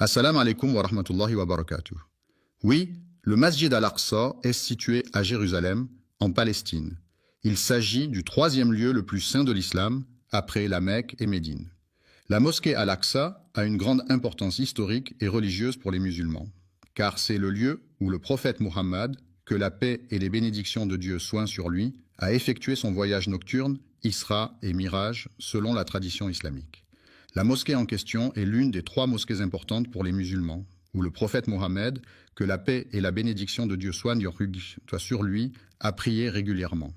Assalamu alaikum wa rahmatullahi wa barakatuh. Oui, le Masjid al-Aqsa est situé à Jérusalem, en Palestine. Il s'agit du troisième lieu le plus saint de l'islam, après la Mecque et Médine. La mosquée al-Aqsa a une grande importance historique et religieuse pour les musulmans, car c'est le lieu où le prophète Muhammad, que la paix et les bénédictions de Dieu soient sur lui, a effectué son voyage nocturne, Isra et Miraj, selon la tradition islamique. La mosquée en question est l'une des 3 mosquées importantes pour les musulmans, où le prophète Mohammed, que la paix et la bénédiction de Dieu soient sur lui, a prié régulièrement.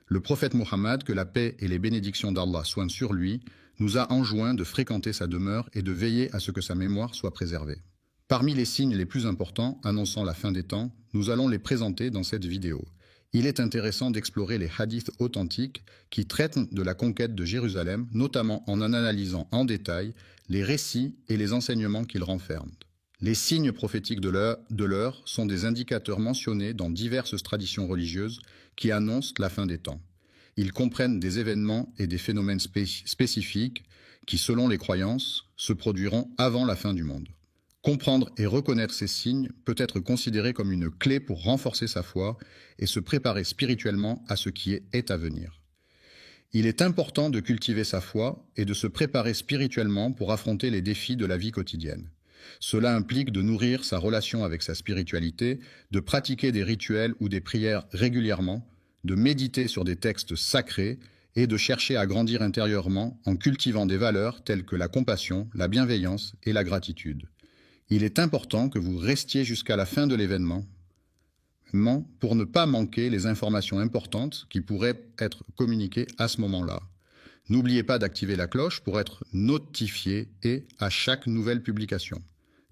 Le prophète Mohammed, que la paix et les bénédictions d'Allah soient sur lui, nous a enjoint de fréquenter sa demeure et de veiller à ce que sa mémoire soit préservée. Parmi les signes les plus importants annonçant la fin des temps, nous allons les présenter dans cette vidéo. Il est intéressant d'explorer les hadiths authentiques qui traitent de la conquête de Jérusalem, notamment en analysant en détail les récits et les enseignements qu'ils renferment. Les signes prophétiques de l'heure sont des indicateurs mentionnés dans diverses traditions religieuses qui annoncent la fin des temps. Ils comprennent des événements et des phénomènes spécifiques qui, selon les croyances, se produiront avant la fin du monde. Comprendre et reconnaître ces signes peut être considéré comme une clé pour renforcer sa foi et se préparer spirituellement à ce qui est à venir. Il est important de cultiver sa foi et de se préparer spirituellement pour affronter les défis de la vie quotidienne. Cela implique de nourrir sa relation avec sa spiritualité, de pratiquer des rituels ou des prières régulièrement, de méditer sur des textes sacrés et de chercher à grandir intérieurement en cultivant des valeurs telles que la compassion, la bienveillance et la gratitude. Il est important que vous restiez jusqu'à la fin de l'événement pour ne pas manquer les informations importantes qui pourraient être communiquées à ce moment-là. N'oubliez pas d'activer la cloche pour être notifié à chaque nouvelle publication.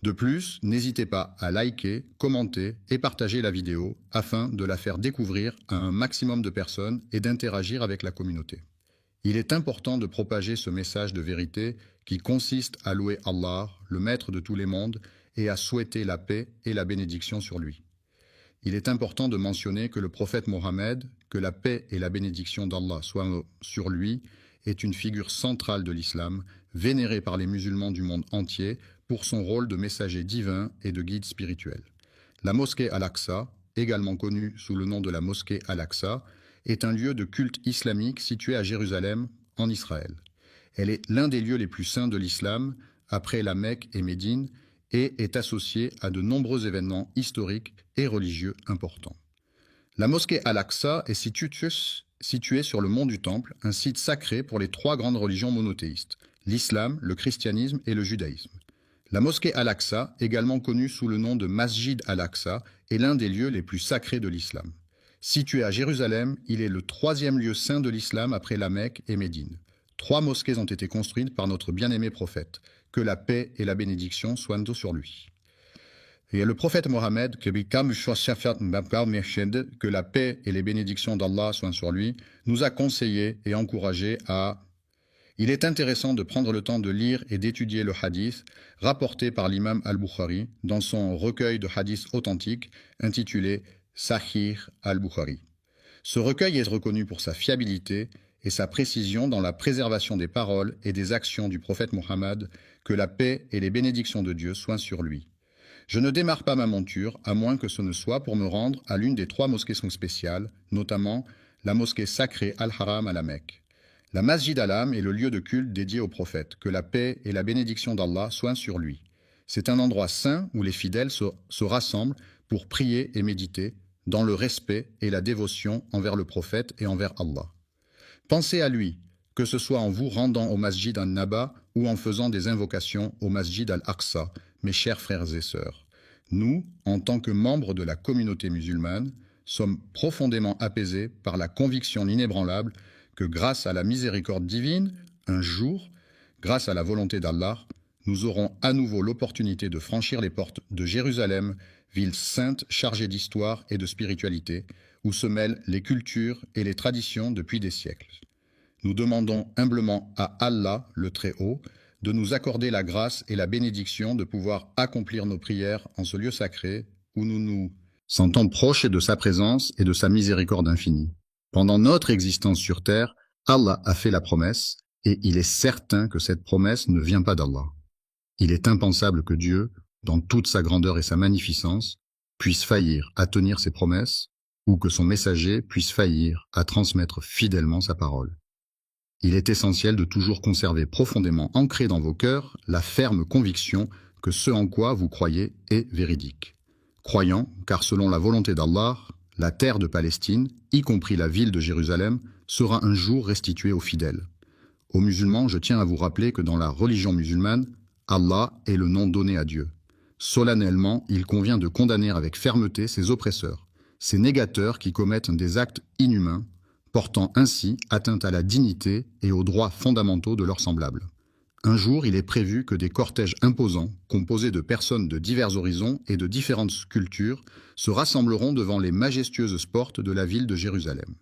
De plus, n'hésitez pas à liker, commenter et partager la vidéo afin de la faire découvrir à un maximum de personnes et d'interagir avec la communauté. Il est important de propager ce message de vérité qui consiste à louer Allah, le maître de tous les mondes, et à souhaiter la paix et la bénédiction sur lui. Il est important de mentionner que le prophète Mohammed, que la paix et la bénédiction d'Allah soient sur lui, est une figure centrale de l'islam, vénérée par les musulmans du monde entier pour son rôle de messager divin et de guide spirituel. La mosquée Al-Aqsa, également connue sous le nom de la mosquée Al-Aqsa, est un lieu de culte islamique situé à Jérusalem, en Israël. Elle est l'un des lieux les plus saints de l'islam, après la Mecque et Médine, et est associée à de nombreux événements historiques et religieux importants. La mosquée Al-Aqsa est située sur le mont du Temple, un site sacré pour les 3 grandes religions monothéistes, l'islam, le christianisme et le judaïsme. La mosquée Al-Aqsa, également connue sous le nom de Masjid Al-Aqsa, est l'un des lieux les plus sacrés de l'islam. Situé à Jérusalem, il est le 3e lieu saint de l'islam après la Mecque et Médine. 3 mosquées ont été construites par notre bien-aimé prophète, que la paix et la bénédiction soient sur lui. Et le prophète Mohammed, que la paix et les bénédictions d'Allah soient sur lui, nous a conseillé et encouragé à... Il est intéressant de prendre le temps de lire et d'étudier le hadith rapporté par l'imam al-Bukhari dans son recueil de hadiths authentiques intitulé Sahih al-Bukhari. Ce recueil est reconnu pour sa fiabilité et sa précision dans la préservation des paroles et des actions du prophète Mohammed, que la paix et les bénédictions de Dieu soient sur lui. Je ne démarre pas ma monture, à moins que ce ne soit pour me rendre à l'une des 3 mosquées spéciales, notamment la mosquée sacrée Al-Haram à la Mecque. La Masjid al-Haram est le lieu de culte dédié au prophète, que la paix et la bénédiction d'Allah soient sur lui. C'est un endroit saint où les fidèles se rassemblent pour prier et méditer, dans le respect et la dévotion envers le prophète et envers Allah. Pensez à lui, que ce soit en vous rendant au Masjid al-Naba ou en faisant des invocations au Masjid al-Aqsa, mes chers frères et sœurs. Nous, en tant que membres de la communauté musulmane, sommes profondément apaisés par la conviction inébranlable que grâce à la miséricorde divine, un jour, grâce à la volonté d'Allah, nous aurons à nouveau l'opportunité de franchir les portes de Jérusalem, ville sainte chargée d'histoire et de spiritualité, où se mêlent les cultures et les traditions depuis des siècles. Nous demandons humblement à Allah, le Très-Haut, de nous accorder la grâce et la bénédiction de pouvoir accomplir nos prières en ce lieu sacré où nous nous sentons proches de sa présence et de sa miséricorde infinie. Pendant notre existence sur terre, Allah a fait la promesse et il est certain que cette promesse ne vient pas d'Allah. Il est impensable que Dieu, dans toute sa grandeur et sa magnificence, puisse faillir à tenir ses promesses, ou que son messager puisse faillir à transmettre fidèlement sa parole. Il est essentiel de toujours conserver profondément ancré dans vos cœurs la ferme conviction que ce en quoi vous croyez est véridique. Croyant, car selon la volonté d'Allah, la terre de Palestine, y compris la ville de Jérusalem, sera un jour restituée aux fidèles. Aux musulmans, je tiens à vous rappeler que dans la religion musulmane, Allah est le nom donné à Dieu. Solennellement, il convient de condamner avec fermeté ces oppresseurs, ces négateurs qui commettent des actes inhumains, portant ainsi atteinte à la dignité et aux droits fondamentaux de leurs semblables. Un jour, il est prévu que des cortèges imposants, composés de personnes de divers horizons et de différentes cultures, se rassembleront devant les majestueuses portes de la ville de Jérusalem.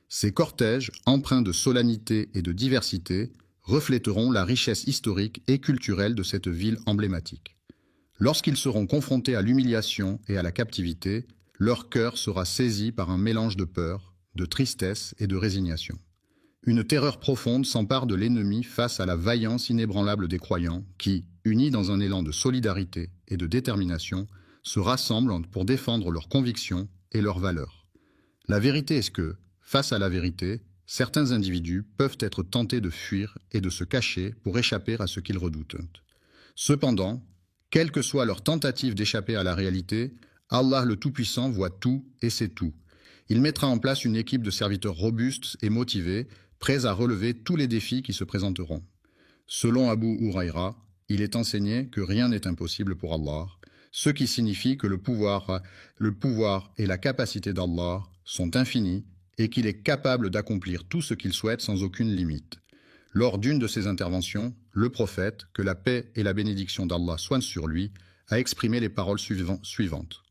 Ces cortèges, empreints de solennité et de diversité, reflèteront la richesse historique et culturelle de cette ville emblématique. Lorsqu'ils seront confrontés à l'humiliation et à la captivité, leur cœur sera saisi par un mélange de peur, de tristesse et de résignation. Une terreur profonde s'empare de l'ennemi face à la vaillance inébranlable des croyants qui, unis dans un élan de solidarité et de détermination, se rassemblent pour défendre leurs convictions et leurs valeurs. La vérité est que, face à la vérité, certains individus peuvent être tentés de fuir et de se cacher pour échapper à ce qu'ils redoutent. Cependant, quelle que soit leur tentative d'échapper à la réalité, Allah le Tout-Puissant voit tout et sait tout. Il mettra en place une équipe de serviteurs robustes et motivés, prêts à relever tous les défis qui se présenteront. Selon Abu Huraïra, il est enseigné que rien n'est impossible pour Allah, ce qui signifie que le pouvoir et la capacité d'Allah sont infinis et qu'il est capable d'accomplir tout ce qu'il souhaite sans aucune limite. Lors d'une de ses interventions, le prophète, que la paix et la bénédiction d'Allah soient sur lui, a exprimé les paroles suivantes.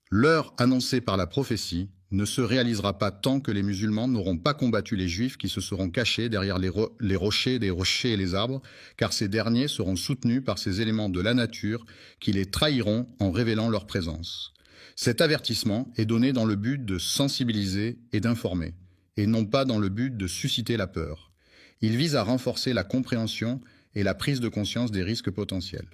L'heure annoncée par la prophétie ne se réalisera pas tant que les musulmans n'auront pas combattu les juifs qui se seront cachés derrière les rochers et les arbres, car ces derniers seront soutenus par ces éléments de la nature qui les trahiront en révélant leur présence. Cet avertissement est donné dans le but de sensibiliser et d'informer, et non pas dans le but de susciter la peur. Il vise à renforcer la compréhension et la prise de conscience des risques potentiels.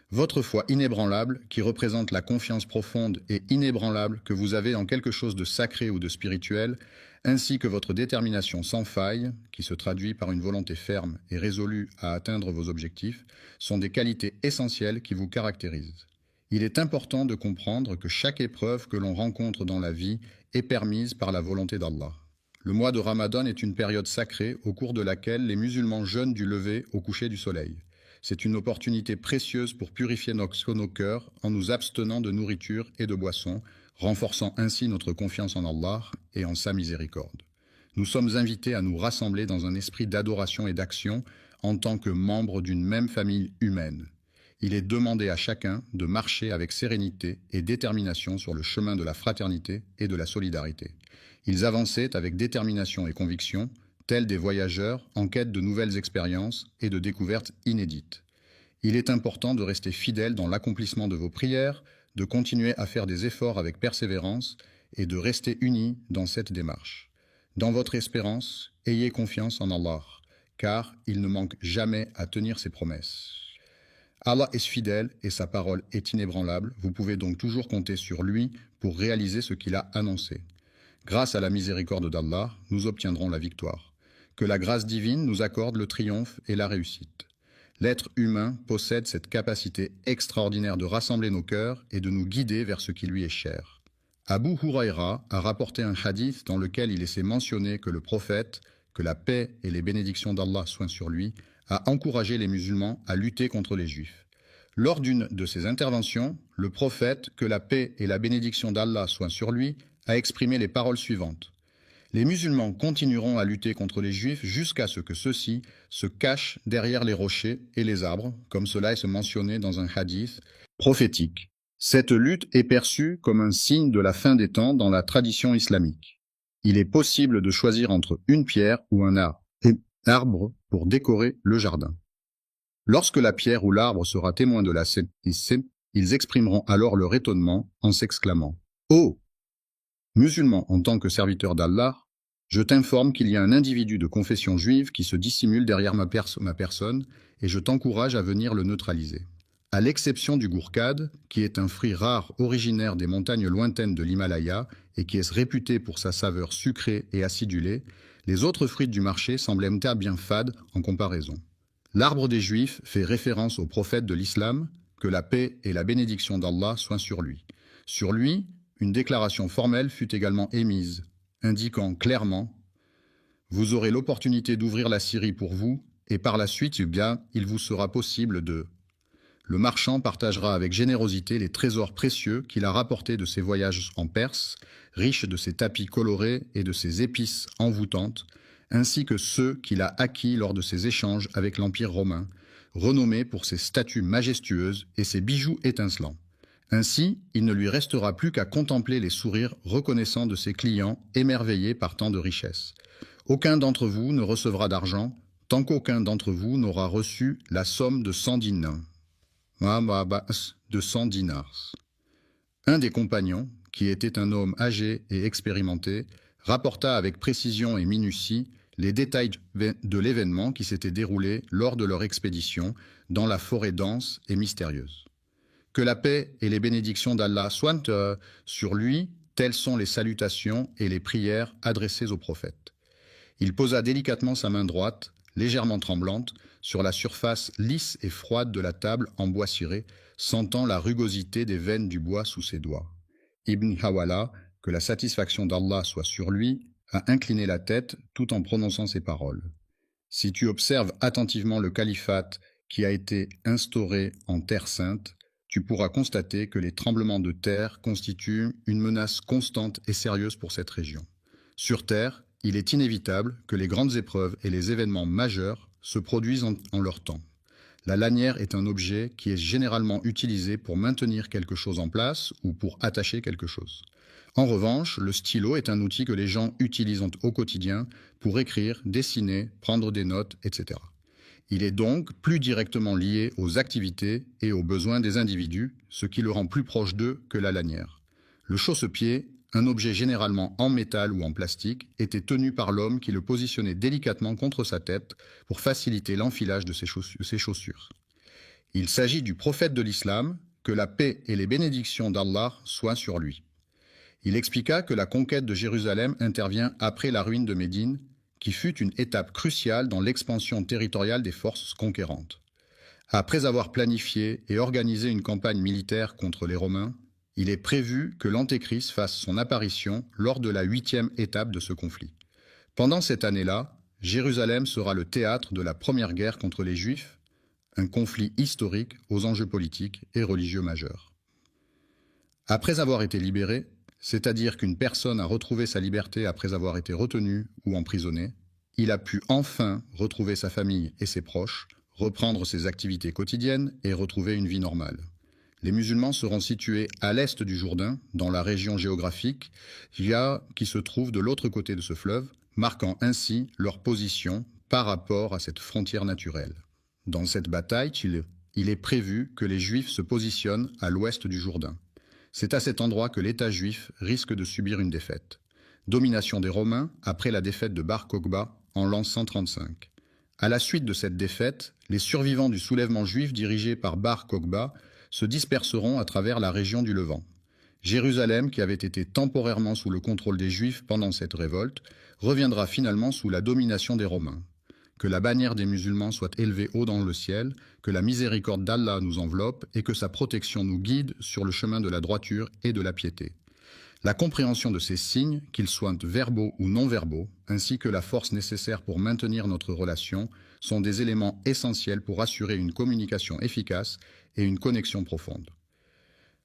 Votre foi inébranlable, qui représente la confiance profonde et inébranlable que vous avez en quelque chose de sacré ou de spirituel, ainsi que votre détermination sans faille, qui se traduit par une volonté ferme et résolue à atteindre vos objectifs, sont des qualités essentielles qui vous caractérisent. Il est important de comprendre que chaque épreuve que l'on rencontre dans la vie est permise par la volonté d'Allah. Le mois de Ramadan est une période sacrée au cours de laquelle les musulmans jeûnent du lever au coucher du soleil. C'est une opportunité précieuse pour purifier nos cœurs en nous abstenant de nourriture et de boissons, renforçant ainsi notre confiance en Allah et en sa miséricorde. Nous sommes invités à nous rassembler dans un esprit d'adoration et d'action en tant que membres d'une même famille humaine. Il est demandé à chacun de marcher avec sérénité et détermination sur le chemin de la fraternité et de la solidarité. Ils avançaient avec détermination et conviction, tels des voyageurs en quête de nouvelles expériences et de découvertes inédites. Il est important de rester fidèle dans l'accomplissement de vos prières, de continuer à faire des efforts avec persévérance et de rester unis dans cette démarche. Dans votre espérance, ayez confiance en Allah, car il ne manque jamais à tenir ses promesses. Allah est fidèle et sa parole est inébranlable, vous pouvez donc toujours compter sur lui pour réaliser ce qu'il a annoncé. Grâce à la miséricorde d'Allah, nous obtiendrons la victoire. Que la grâce divine nous accorde le triomphe et la réussite. L'être humain possède cette capacité extraordinaire de rassembler nos cœurs et de nous guider vers ce qui lui est cher. Abu Huraïra a rapporté un hadith dans lequel il est mentionné que le prophète, que la paix et les bénédictions d'Allah soient sur lui, a encouragé les musulmans à lutter contre les juifs. Lors d'une de ses interventions, le prophète, que la paix et la bénédiction d'Allah soient sur lui, a exprimé les paroles suivantes. Les musulmans continueront à lutter contre les juifs jusqu'à ce que ceux-ci se cachent derrière les rochers et les arbres, comme cela est mentionné dans un hadith prophétique. Cette lutte est perçue comme un signe de la fin des temps dans la tradition islamique. Il est possible de choisir entre une pierre ou un arbre pour décorer le jardin. Lorsque la pierre ou l'arbre sera témoin de la scène, ils exprimeront alors leur étonnement en s'exclamant « Oh ! Musulmans en tant que serviteurs d'Allah, Je t'informe qu'il y a un individu de confession juive qui se dissimule derrière ma personne et je t'encourage à venir le neutraliser. À l'exception du gourkad, qui est un fruit rare originaire des montagnes lointaines de l'Himalaya et qui est réputé pour sa saveur sucrée et acidulée, les autres fruits du marché semblent bien fades en comparaison. L'arbre des Juifs fait référence au prophète de l'islam, que la paix et la bénédiction d'Allah soient sur lui. Sur lui, une déclaration formelle fut également émise, indiquant clairement « Vous aurez l'opportunité d'ouvrir la Syrie pour vous, et par la suite, bien, il vous sera possible de… » Le marchand partagera avec générosité les trésors précieux qu'il a rapportés de ses voyages en Perse, riches de ses tapis colorés et de ses épices envoûtantes, ainsi que ceux qu'il a acquis lors de ses échanges avec l'Empire romain, renommé pour ses statues majestueuses et ses bijoux étincelants. Ainsi, il ne lui restera plus qu'à contempler les sourires reconnaissants de ses clients émerveillés par tant de richesses. Aucun d'entre vous ne recevra d'argent tant qu'aucun d'entre vous n'aura reçu la somme de 100 dinars. De 100 dinars. Un des compagnons, qui était un homme âgé et expérimenté, rapporta avec précision et minutie les détails de l'événement qui s'était déroulé lors de leur expédition dans la forêt dense et mystérieuse. Que la paix et les bénédictions d'Allah soient sur lui, telles sont les salutations et les prières adressées au prophète. Il posa délicatement sa main droite, légèrement tremblante, sur la surface lisse et froide de la table en bois ciré, sentant la rugosité des veines du bois sous ses doigts. Ibn Hawala, que la satisfaction d'Allah soit sur lui, a incliné la tête tout en prononçant ces paroles. Si tu observes attentivement le califat qui a été instauré en Terre sainte, tu pourras constater que les tremblements de terre constituent une menace constante et sérieuse pour cette région. Sur Terre, il est inévitable que les grandes épreuves et les événements majeurs se produisent en leur temps. La lanière est un objet qui est généralement utilisé pour maintenir quelque chose en place ou pour attacher quelque chose. En revanche, le stylo est un outil que les gens utilisent au quotidien pour écrire, dessiner, prendre des notes, etc. Il est donc plus directement lié aux activités et aux besoins des individus, ce qui le rend plus proche d'eux que la lanière. Le chausse-pied, un objet généralement en métal ou en plastique, était tenu par l'homme qui le positionnait délicatement contre sa tête pour faciliter l'enfilage de ses chaussures. Il s'agit du prophète de l'islam, que la paix et les bénédictions d'Allah soient sur lui. Il expliqua que la conquête de Jérusalem intervient après la ruine de Médine, qui fut une étape cruciale dans l'expansion territoriale des forces conquérantes. Après avoir planifié et organisé une campagne militaire contre les Romains, il est prévu que l'Antéchrist fasse son apparition lors de la 8e étape de ce conflit. Pendant cette année-là, Jérusalem sera le théâtre de la première guerre contre les Juifs, un conflit historique aux enjeux politiques et religieux majeurs. Après avoir été libéré, c'est-à-dire qu'une personne a retrouvé sa liberté après avoir été retenu ou emprisonné, il a pu enfin retrouver sa famille et ses proches, reprendre ses activités quotidiennes et retrouver une vie normale. Les musulmans seront situés à l'est du Jourdain, dans la région géographique qui se trouve de l'autre côté de ce fleuve, marquant ainsi leur position par rapport à cette frontière naturelle. Dans cette bataille, il est prévu que les Juifs se positionnent à l'ouest du Jourdain. C'est à cet endroit que l'État juif risque de subir une défaite. Domination des Romains après la défaite de Bar Kokhba en l'an 135. À la suite de cette défaite, les survivants du soulèvement juif dirigé par Bar Kokhba se disperseront à travers la région du Levant. Jérusalem, qui avait été temporairement sous le contrôle des Juifs pendant cette révolte, reviendra finalement sous la domination des Romains. Que la bannière des musulmans soit élevée haut dans le ciel, que la miséricorde d'Allah nous enveloppe et que sa protection nous guide sur le chemin de la droiture et de la piété. La compréhension de ces signes, qu'ils soient verbaux ou non verbaux, ainsi que la force nécessaire pour maintenir notre relation, sont des éléments essentiels pour assurer une communication efficace et une connexion profonde.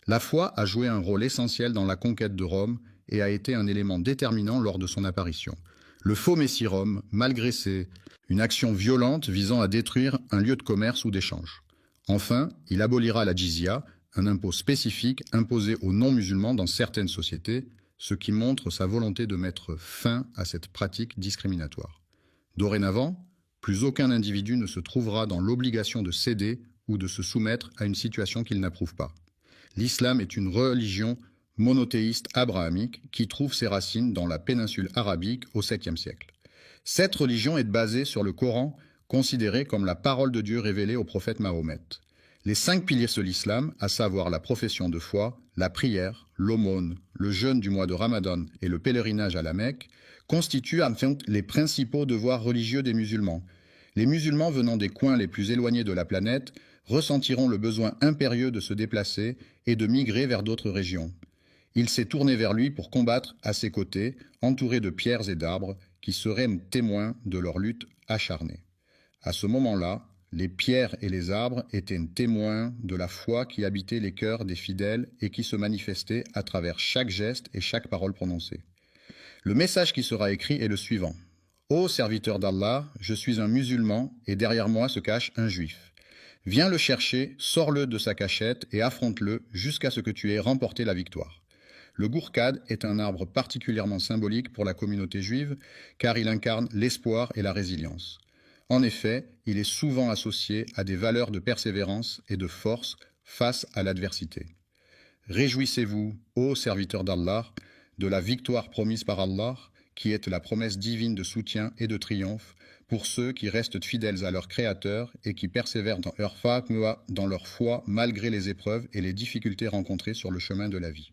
La foi a joué un rôle essentiel dans la conquête de Rome et a été un élément déterminant lors de son apparition. Le faux Messie Rome, malgré une action violente visant à détruire un lieu de commerce ou d'échange. Enfin, il abolira la jizya, un impôt spécifique imposé aux non-musulmans dans certaines sociétés, ce qui montre sa volonté de mettre fin à cette pratique discriminatoire. Dorénavant, plus aucun individu ne se trouvera dans l'obligation de céder ou de se soumettre à une situation qu'il n'approuve pas. L'islam est une religion monothéiste abrahamique qui trouve ses racines dans la péninsule arabique au 7e siècle. Cette religion est basée sur le Coran, considéré comme la parole de Dieu révélée au prophète Mahomet. Les 5 piliers de l'islam, à savoir la profession de foi, la prière, l'aumône, le jeûne du mois de Ramadan et le pèlerinage à la Mecque, constituent enfin les principaux devoirs religieux des musulmans. Les musulmans venant des coins les plus éloignés de la planète ressentiront le besoin impérieux de se déplacer et de migrer vers d'autres régions. Il s'est tourné vers lui pour combattre à ses côtés, entouré de pierres et d'arbres qui seraient témoins de leur lutte acharnée. À ce moment-là, les pierres et les arbres étaient témoins de la foi qui habitait les cœurs des fidèles et qui se manifestait à travers chaque geste et chaque parole prononcée. Le message qui sera écrit est le suivant. « Ô serviteur d'Allah, je suis un musulman et derrière moi se cache un juif. Viens le chercher, sors-le de sa cachette et affronte-le jusqu'à ce que tu aies remporté la victoire. » Le gourkad est un arbre particulièrement symbolique pour la communauté juive car il incarne l'espoir et la résilience. En effet, il est souvent associé à des valeurs de persévérance et de force face à l'adversité. Réjouissez-vous, ô serviteurs d'Allah, de la victoire promise par Allah, qui est la promesse divine de soutien et de triomphe pour ceux qui restent fidèles à leur Créateur et qui persévèrent dans leur foi malgré les épreuves et les difficultés rencontrées sur le chemin de la vie.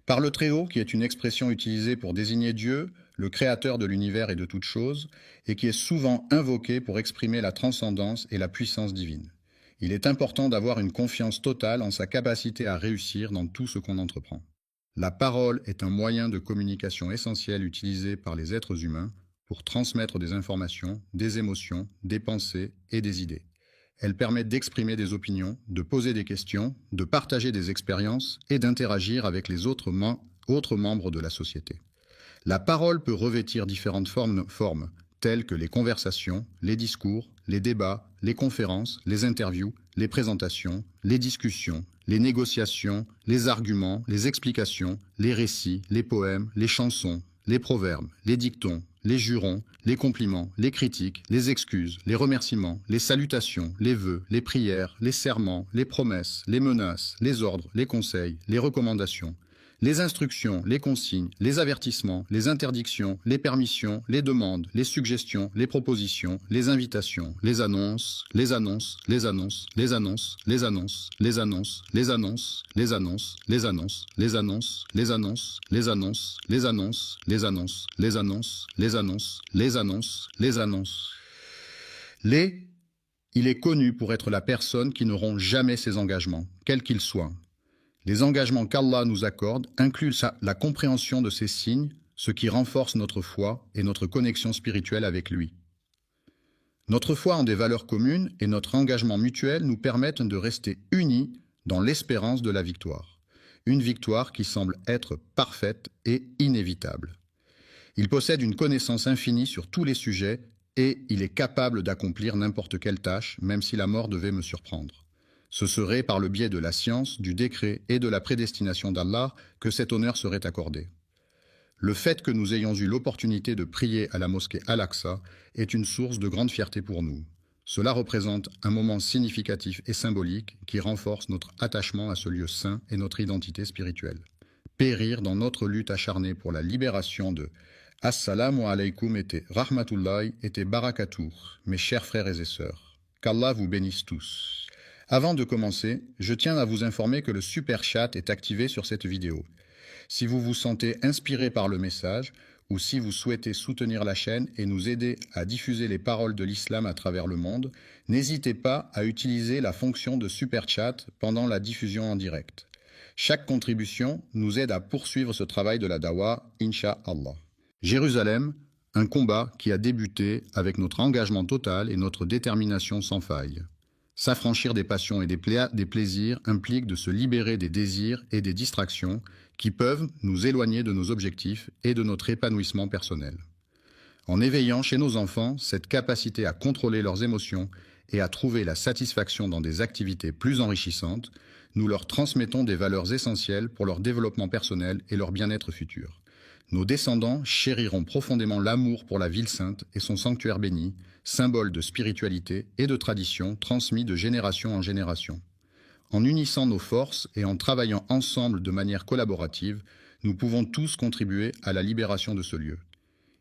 Par le Très-Haut, qui est une expression utilisée pour désigner Dieu, le créateur de l'univers et de toutes choses, et qui est souvent invoqué pour exprimer la transcendance et la puissance divine. Il est important d'avoir une confiance totale en sa capacité à réussir dans tout ce qu'on entreprend. La parole est un moyen de communication essentiel utilisé par les êtres humains pour transmettre des informations, des émotions, des pensées et des idées. Elle permet d'exprimer des opinions, de poser des questions, de partager des expériences et d'interagir avec les autres membres de la société. La parole peut revêtir différentes formes, telles que les conversations, les discours, les débats, les conférences, les interviews, les présentations, les discussions, les négociations, les arguments, les explications, les récits, les poèmes, les chansons, les proverbes, les dictons, les jurons, les compliments, les critiques, les excuses, les remerciements, les salutations, les vœux, les prières, les serments, les promesses, les menaces, les ordres, les conseils, les recommandations, les instructions, les consignes, les avertissements, les interdictions, les permissions, les demandes, les suggestions, les propositions, les invitations, les annonces, les annonces, les annonces, les annonces, les annonces, les annonces, les annonces, les annonces, les annonces, les annonces, les annonces, les annonces, les annonces, les annonces, les annonces, les annonces, les annonces, les annonces. Il est connu pour être la personne qui ne rompt jamais ses engagements, quels qu'ils soient. Les engagements qu'Allah nous accorde incluent la compréhension de ces signes, ce qui renforce notre foi et notre connexion spirituelle avec lui. Notre foi en des valeurs communes et notre engagement mutuel nous permettent de rester unis dans l'espérance de la victoire. Une victoire qui semble être parfaite et inévitable. Il possède une connaissance infinie sur tous les sujets et il est capable d'accomplir n'importe quelle tâche, même si la mort devait me surprendre. Ce serait par le biais de la science, du décret et de la prédestination d'Allah que cet honneur serait accordé. Le fait que nous ayons eu l'opportunité de prier à la mosquée Al-Aqsa est une source de grande fierté pour nous. Cela représente un moment significatif et symbolique qui renforce notre attachement à ce lieu saint et notre identité spirituelle. Périr dans notre lutte acharnée pour la libération de Assalamu alaykum et rahmatullahi et barakatuh, mes chers frères et sœurs. Qu'Allah vous bénisse tous. Avant de commencer, je tiens à vous informer que le Super Chat est activé sur cette vidéo. Si vous vous sentez inspiré par le message, ou si vous souhaitez soutenir la chaîne et nous aider à diffuser les paroles de l'islam à travers le monde, n'hésitez pas à utiliser la fonction de Super Chat pendant la diffusion en direct. Chaque contribution nous aide à poursuivre ce travail de la Dawa, Inch'Allah. Jérusalem, un combat qui a débuté avec notre engagement total et notre détermination sans faille. S'affranchir des passions et des plaisirs implique de se libérer des désirs et des distractions qui peuvent nous éloigner de nos objectifs et de notre épanouissement personnel. En éveillant chez nos enfants cette capacité à contrôler leurs émotions et à trouver la satisfaction dans des activités plus enrichissantes, nous leur transmettons des valeurs essentielles pour leur développement personnel et leur bien-être futur. Nos descendants chériront profondément l'amour pour la ville sainte et son sanctuaire béni, symbole de spiritualité et de tradition transmis de génération en génération. En unissant nos forces et en travaillant ensemble de manière collaborative, nous pouvons tous contribuer à la libération de ce lieu.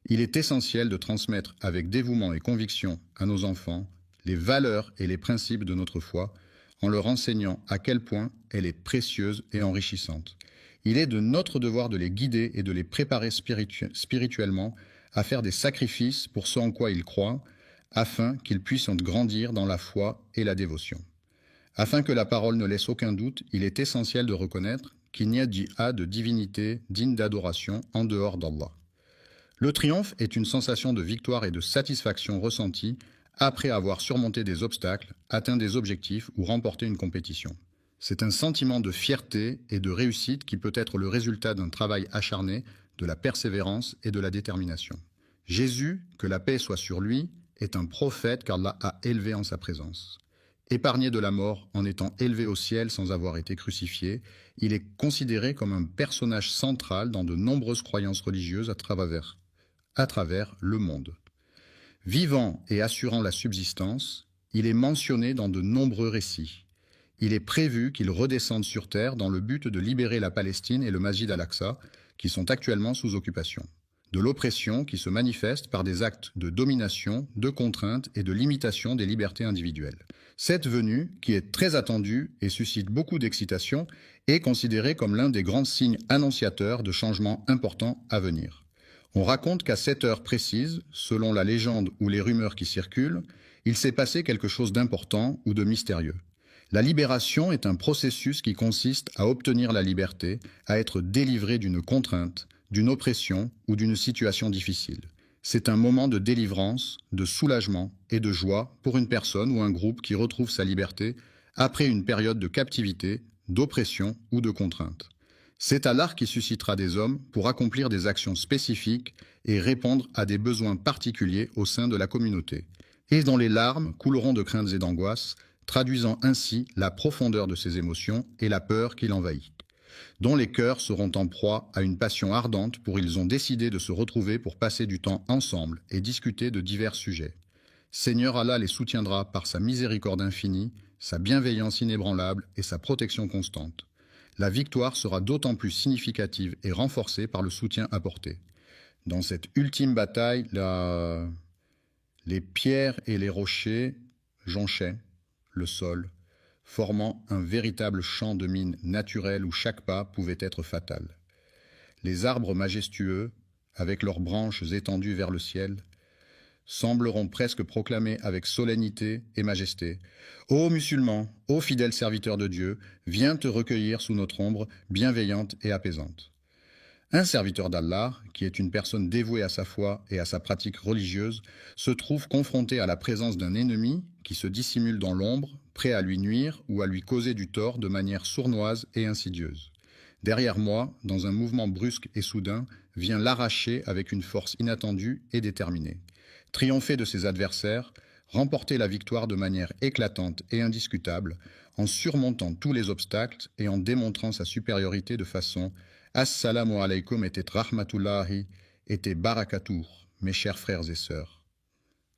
Il est essentiel de transmettre avec dévouement et conviction à nos enfants les valeurs et les principes de notre foi, en leur enseignant à quel point elle est précieuse et enrichissante. Il est de notre devoir de les guider et de les préparer spirituellement à faire des sacrifices pour ce en quoi ils croient, afin qu'ils puissent grandir dans la foi et la dévotion. Afin que la parole ne laisse aucun doute, il est essentiel de reconnaître qu'il n'y a de divinité digne d'adoration en dehors d'Allah. Le triomphe est une sensation de victoire et de satisfaction ressentie après avoir surmonté des obstacles, atteint des objectifs ou remporté une compétition. C'est un sentiment de fierté et de réussite qui peut être le résultat d'un travail acharné, de la persévérance et de la détermination. Jésus, que la paix soit sur lui, est un prophète qu'Allah a élevé en sa présence. Épargné de la mort en étant élevé au ciel sans avoir été crucifié, il est considéré comme un personnage central dans de nombreuses croyances religieuses à travers le monde. Vivant et assurant la subsistance, il est mentionné dans de nombreux récits. Il est prévu qu'il redescende sur terre dans le but de libérer la Palestine et le Masjid al-Aqsa, qui sont actuellement sous occupation. De l'oppression qui se manifeste par des actes de domination, de contrainte et de limitation des libertés individuelles. Cette venue, qui est très attendue et suscite beaucoup d'excitation, est considérée comme l'un des grands signes annonciateurs de changements importants à venir. On raconte qu'à cette heure précise, selon la légende ou les rumeurs qui circulent, il s'est passé quelque chose d'important ou de mystérieux. La libération est un processus qui consiste à obtenir la liberté, à être délivré d'une contrainte, d'une oppression ou d'une situation difficile. C'est un moment de délivrance, de soulagement et de joie pour une personne ou un groupe qui retrouve sa liberté après une période de captivité, d'oppression ou de contrainte. C'est Allah qui suscitera des hommes pour accomplir des actions spécifiques et répondre à des besoins particuliers au sein de la communauté, et dont les larmes couleront de craintes et d'angoisses, traduisant ainsi la profondeur de ses émotions et la peur qui l'envahit, dont les cœurs seront en proie à une passion ardente pour ils ont décidé de se retrouver pour passer du temps ensemble et discuter de divers sujets. Seigneur Allah les soutiendra par sa miséricorde infinie, sa bienveillance inébranlable et sa protection constante. La victoire sera d'autant plus significative et renforcée par le soutien apporté. Dans cette ultime bataille, les pierres et les rochers jonchaient le sol, formant un véritable champ de mine naturel où chaque pas pouvait être fatal. Les arbres majestueux, avec leurs branches étendues vers le ciel, sembleront presque proclamer avec solennité et majesté « Ô musulmans, ô fidèles serviteurs de Dieu, viens te recueillir sous notre ombre bienveillante et apaisante. » Un serviteur d'Allah, qui est une personne dévouée à sa foi et à sa pratique religieuse, se trouve confronté à la présence d'un ennemi qui se dissimule dans l'ombre, prêt à lui nuire ou à lui causer du tort de manière sournoise et insidieuse. Derrière moi, dans un mouvement brusque et soudain, vient l'arracher avec une force inattendue et déterminée. Triompher de ses adversaires, remporter la victoire de manière éclatante et indiscutable, en surmontant tous les obstacles et en démontrant sa supériorité de façon « Assalamu alaykum et rahmatullahi et barakatuh, mes chers frères et sœurs. »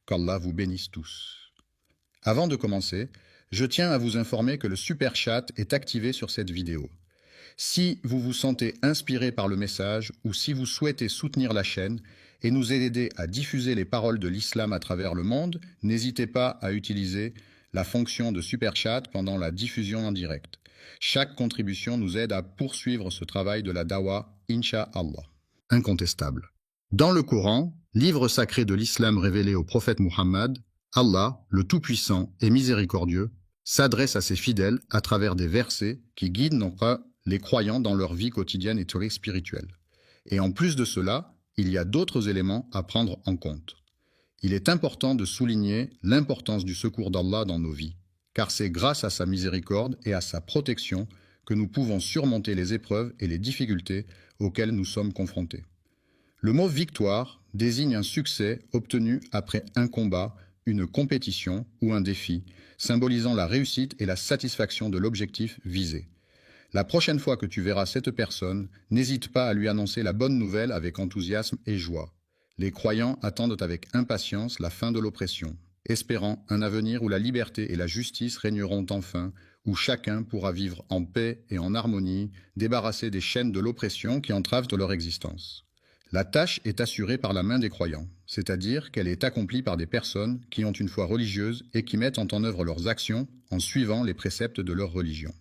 Qu'Allah vous bénisse tous. Avant de commencer, je tiens à vous informer que le super chat est activé sur cette vidéo. Si vous vous sentez inspiré par le message ou si vous souhaitez soutenir la chaîne et nous aider à diffuser les paroles de l'islam à travers le monde, n'hésitez pas à utiliser la fonction de super chat pendant la diffusion en direct. Chaque contribution nous aide à poursuivre ce travail de la dawa, Inch'Allah. Incontestable. Dans le Coran, livre sacré de l'islam révélé au prophète Muhammad, Allah, le Tout-Puissant et Miséricordieux, s'adresse à ses fidèles à travers des versets qui guident non pas les croyants dans leur vie quotidienne et spirituelle. Et en plus de cela, il y a d'autres éléments à prendre en compte. Il est important de souligner l'importance du secours d'Allah dans nos vies, car c'est grâce à sa miséricorde et à sa protection que nous pouvons surmonter les épreuves et les difficultés auxquelles nous sommes confrontés. Le mot « victoire » désigne un succès obtenu après un combat, une compétition ou un défi, symbolisant la réussite et la satisfaction de l'objectif visé. La prochaine fois que tu verras cette personne, n'hésite pas à lui annoncer la bonne nouvelle avec enthousiasme et joie. Les croyants attendent avec impatience la fin de l'oppression, espérant un avenir où la liberté et la justice régneront enfin, où chacun pourra vivre en paix et en harmonie, débarrassé des chaînes de l'oppression qui entravent leur existence. La tâche est assurée par la main des croyants, c'est-à-dire qu'elle est accomplie par des personnes qui ont une foi religieuse et qui mettent en œuvre leurs actions en suivant les préceptes de leur religion.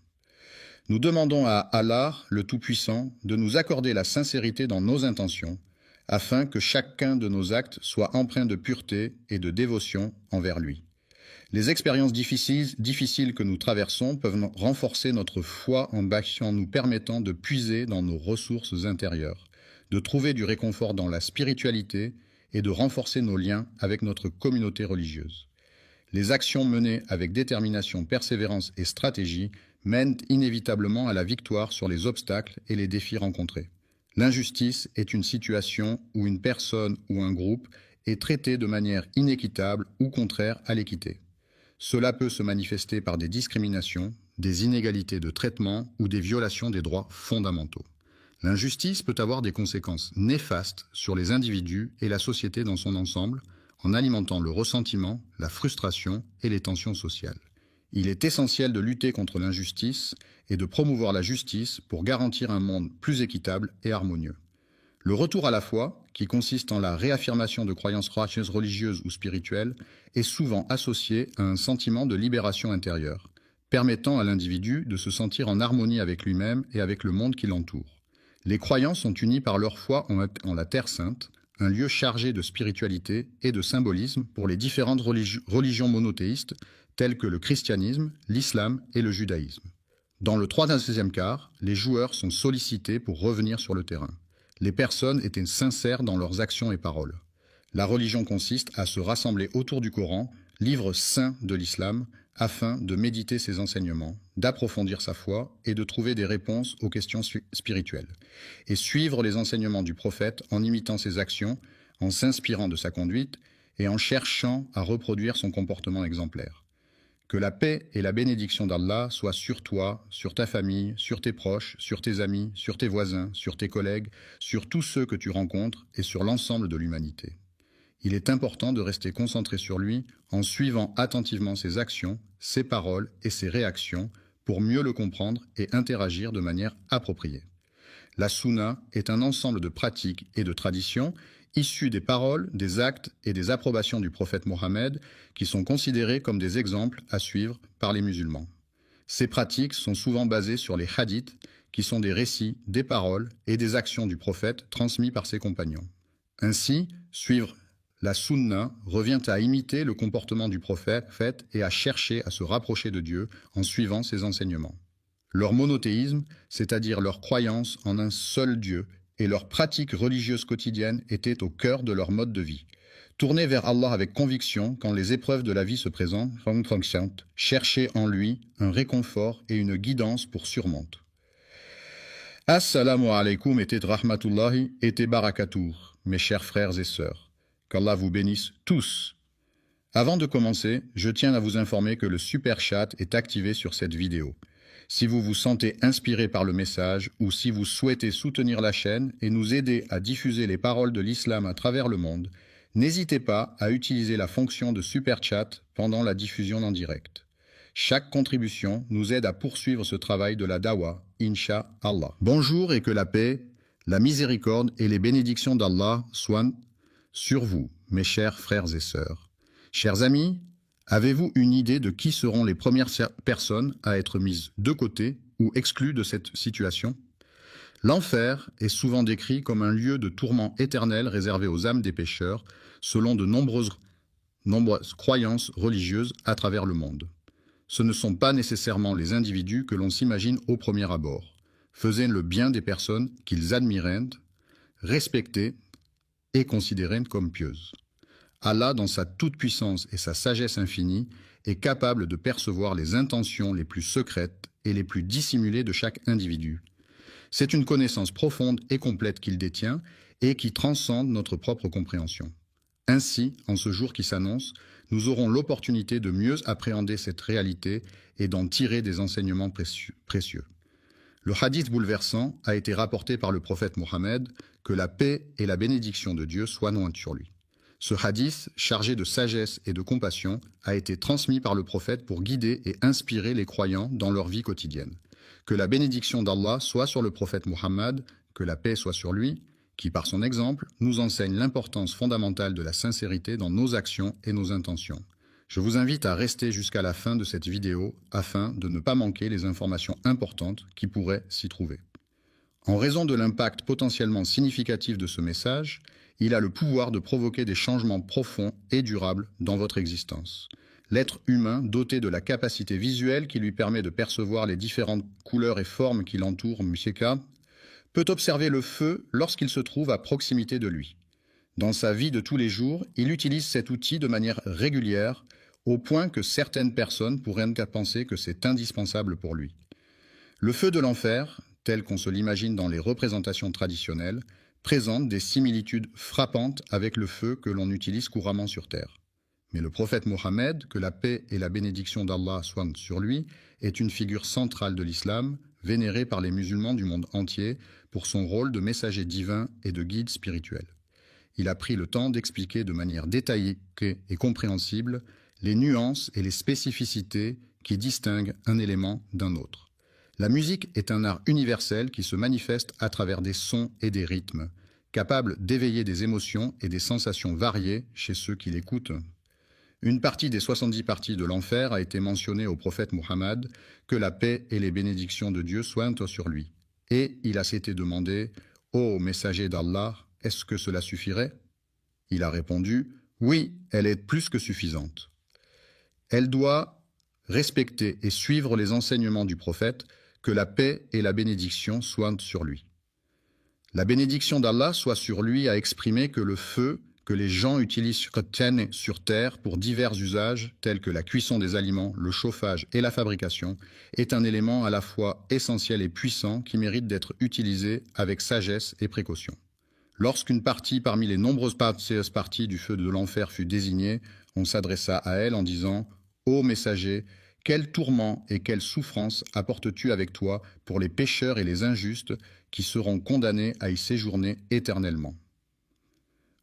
Nous demandons à Allah, le Tout-Puissant, de nous accorder la sincérité dans nos intentions, afin que chacun de nos actes soit empreint de pureté et de dévotion envers lui. Les expériences difficiles que nous traversons peuvent renforcer notre foi en nous permettant de puiser dans nos ressources intérieures, de trouver du réconfort dans la spiritualité et de renforcer nos liens avec notre communauté religieuse. Les actions menées avec détermination, persévérance et stratégie mènent inévitablement à la victoire sur les obstacles et les défis rencontrés. L'injustice est une situation où une personne ou un groupe est traité de manière inéquitable ou contraire à l'équité. Cela peut se manifester par des discriminations, des inégalités de traitement ou des violations des droits fondamentaux. L'injustice peut avoir des conséquences néfastes sur les individus et la société dans son ensemble, en alimentant le ressentiment, la frustration et les tensions sociales. Il est essentiel de lutter contre l'injustice et de promouvoir la justice pour garantir un monde plus équitable et harmonieux. Le retour à la foi, qui consiste en la réaffirmation de croyances religieuses ou spirituelles, est souvent associé à un sentiment de libération intérieure, permettant à l'individu de se sentir en harmonie avec lui-même et avec le monde qui l'entoure. Les croyants sont unis par leur foi en la Terre Sainte, un lieu chargé de spiritualité et de symbolisme pour les différentes religions monothéistes telles que le christianisme, l'islam et le judaïsme. Dans le troisième quart, les joueurs sont sollicités pour revenir sur le terrain. Les personnes étaient sincères dans leurs actions et paroles. La religion consiste à se rassembler autour du Coran, livre saint de l'islam, afin de méditer ses enseignements, d'approfondir sa foi et de trouver des réponses aux questions spirituelles, et suivre les enseignements du prophète en imitant ses actions, en s'inspirant de sa conduite et en cherchant à reproduire son comportement exemplaire. Que la paix et la bénédiction d'Allah soient sur toi, sur ta famille, sur tes proches, sur tes amis, sur tes voisins, sur tes collègues, sur tous ceux que tu rencontres et sur l'ensemble de l'humanité. Il est important de rester concentré sur lui en suivant attentivement ses actions, ses paroles et ses réactions pour mieux le comprendre et interagir de manière appropriée. La Sunna est un ensemble de pratiques et de traditions issues des paroles, des actes et des approbations du prophète Mohammed qui sont considérés comme des exemples à suivre par les musulmans. Ces pratiques sont souvent basées sur les hadiths qui sont des récits, des paroles et des actions du prophète transmis par ses compagnons. Ainsi, suivre la Sunna revient à imiter le comportement du prophète et à chercher à se rapprocher de Dieu en suivant ses enseignements. Leur monothéisme, c'est-à-dire leur croyance en un seul Dieu, et leurs pratiques religieuses quotidiennes étaient au cœur de leur mode de vie. Tournez vers Allah avec conviction quand les épreuves de la vie se présentent, cherchez en lui un réconfort et une guidance pour surmonter. Assalamu alaikum et rahmatullahi et barakatuh, mes chers frères et sœurs. Qu'Allah vous bénisse tous. Avant de commencer, je tiens à vous informer que le super chat est activé sur cette vidéo. Si vous vous sentez inspiré par le message ou si vous souhaitez soutenir la chaîne et nous aider à diffuser les paroles de l'islam à travers le monde, n'hésitez pas à utiliser la fonction de super chat pendant la diffusion en direct. Chaque contribution nous aide à poursuivre ce travail de la dawa, Inch'Allah. Bonjour et que la paix, la miséricorde et les bénédictions d'Allah soient sur vous, mes chers frères et sœurs. Chers amis, avez-vous une idée de qui seront les premières personnes à être mises de côté ou exclues de cette situation? L'enfer est souvent décrit comme un lieu de tourment éternel réservé aux âmes des pécheurs, selon de nombreuses croyances religieuses à travers le monde. Ce ne sont pas nécessairement les individus que l'on s'imagine au premier abord. Faisaient le bien des personnes qu'ils admiraient, respectaient et considéraient comme pieuses. Allah, dans sa toute-puissance et sa sagesse infinie, est capable de percevoir les intentions les plus secrètes et les plus dissimulées de chaque individu. C'est une connaissance profonde et complète qu'il détient et qui transcende notre propre compréhension. Ainsi, en ce jour qui s'annonce, nous aurons l'opportunité de mieux appréhender cette réalité et d'en tirer des enseignements précieux. Le hadith bouleversant a été rapporté par le prophète Mohammed, que la paix et la bénédiction de Dieu soient sur lui. Ce hadith, chargé de sagesse et de compassion, a été transmis par le prophète pour guider et inspirer les croyants dans leur vie quotidienne. Que la bénédiction d'Allah soit sur le prophète Muhammad, que la paix soit sur lui, qui par son exemple nous enseigne l'importance fondamentale de la sincérité dans nos actions et nos intentions. Je vous invite à rester jusqu'à la fin de cette vidéo afin de ne pas manquer les informations importantes qui pourraient s'y trouver. En raison de l'impact potentiellement significatif de ce message, il a le pouvoir de provoquer des changements profonds et durables dans votre existence. L'être humain, doté de la capacité visuelle qui lui permet de percevoir les différentes couleurs et formes qui l'entourent, Msheka, peut observer le feu lorsqu'il se trouve à proximité de lui. Dans sa vie de tous les jours, il utilise cet outil de manière régulière, au point que certaines personnes pourraient penser que c'est indispensable pour lui. Le feu de l'enfer, tel qu'on se l'imagine dans les représentations traditionnelles, présente des similitudes frappantes avec le feu que l'on utilise couramment sur Terre. Mais le prophète Mohammed, que la paix et la bénédiction d'Allah soient sur lui, est une figure centrale de l'islam, vénéré par les musulmans du monde entier pour son rôle de messager divin et de guide spirituel. Il a pris le temps d'expliquer de manière détaillée et compréhensible les nuances et les spécificités qui distinguent un élément d'un autre. La musique est un art universel qui se manifeste à travers des sons et des rythmes, capable d'éveiller des émotions et des sensations variées chez ceux qui l'écoutent. Une partie des 70 parties de l'enfer a été mentionnée au prophète Muhammad, que la paix et les bénédictions de Dieu soient sur lui. Et il a s'était demandé, « Ô messager d'Allah, est-ce que cela suffirait ?» Il a répondu, « Oui, elle est plus que suffisante. » Elle doit respecter et suivre les enseignements du prophète, que la paix et la bénédiction soient sur lui. La bénédiction d'Allah soit sur lui a exprimé que le feu que les gens utilisent sur terre pour divers usages tels que la cuisson des aliments, le chauffage et la fabrication est un élément à la fois essentiel et puissant qui mérite d'être utilisé avec sagesse et précaution. Lorsqu'une partie parmi les nombreuses parties du feu de l'enfer fut désignée, on s'adressa à elle en disant « Ô messager, quel tourment et quelle souffrance apportes-tu avec toi pour les pécheurs et les injustes qui seront condamnés à y séjourner éternellement ?»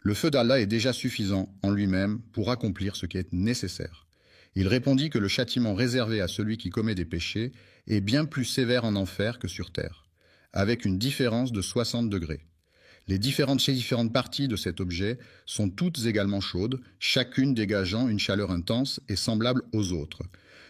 Le feu d'Allah est déjà suffisant en lui-même pour accomplir ce qui est nécessaire. Il répondit que le châtiment réservé à celui qui commet des péchés est bien plus sévère en enfer que sur terre, avec une différence de 60 degrés. Les différentes parties de cet objet sont toutes également chaudes, chacune dégageant une chaleur intense et semblable aux autres.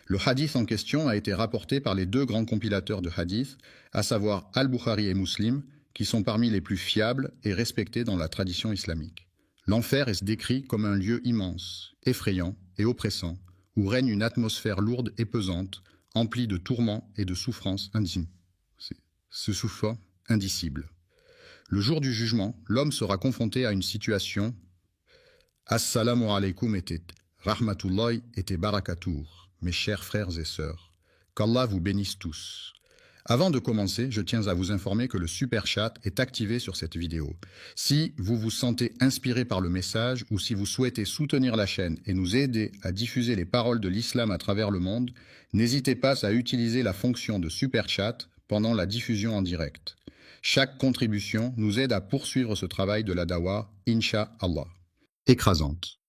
Le hadith en question a été rapporté par les deux grands compilateurs de hadith, à savoir Al-Bukhari et Muslim, qui sont parmi les plus fiables et respectés dans la tradition islamique. L'enfer est décrit comme un lieu immense, effrayant et oppressant, où règne une atmosphère lourde et pesante, emplie de tourments et de souffrances indicibles. Le jour du jugement, l'homme sera confronté à une situation « Assalamu alaikum et rahmatullahi et barakatuh » mes chers frères et sœurs. Qu'Allah vous bénisse tous. Avant de commencer, je tiens à vous informer que le Super Chat est activé sur cette vidéo. Si vous vous sentez inspiré par le message ou si vous souhaitez soutenir la chaîne et nous aider à diffuser les paroles de l'islam à travers le monde, n'hésitez pas à utiliser la fonction de Super Chat pendant la diffusion en direct. Chaque contribution nous aide à poursuivre ce travail de la dawa, Inch'Allah. Écrasante.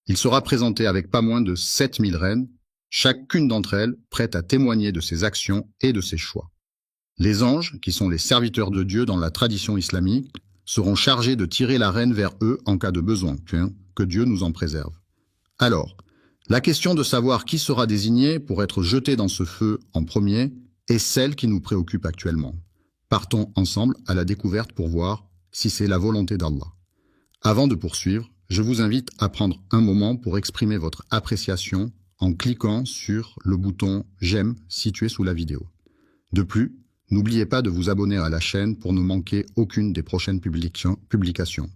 Il sera présenté avec pas moins de 7000 reines, chacune d'entre elles prête à témoigner de ses actions et de ses choix. Les anges, qui sont les serviteurs de Dieu dans la tradition islamique, seront chargés de tirer la reine vers eux en cas de besoin, que Dieu nous en préserve. Alors, la question de savoir qui sera désigné pour être jeté dans ce feu en premier est celle qui nous préoccupe actuellement. Partons ensemble à la découverte pour voir si c'est la volonté d'Allah. Avant de poursuivre, je vous invite à prendre un moment pour exprimer votre appréciation en cliquant sur le bouton « J'aime » situé sous la vidéo. De plus, n'oubliez pas de vous abonner à la chaîne pour ne manquer aucune des prochaines publications.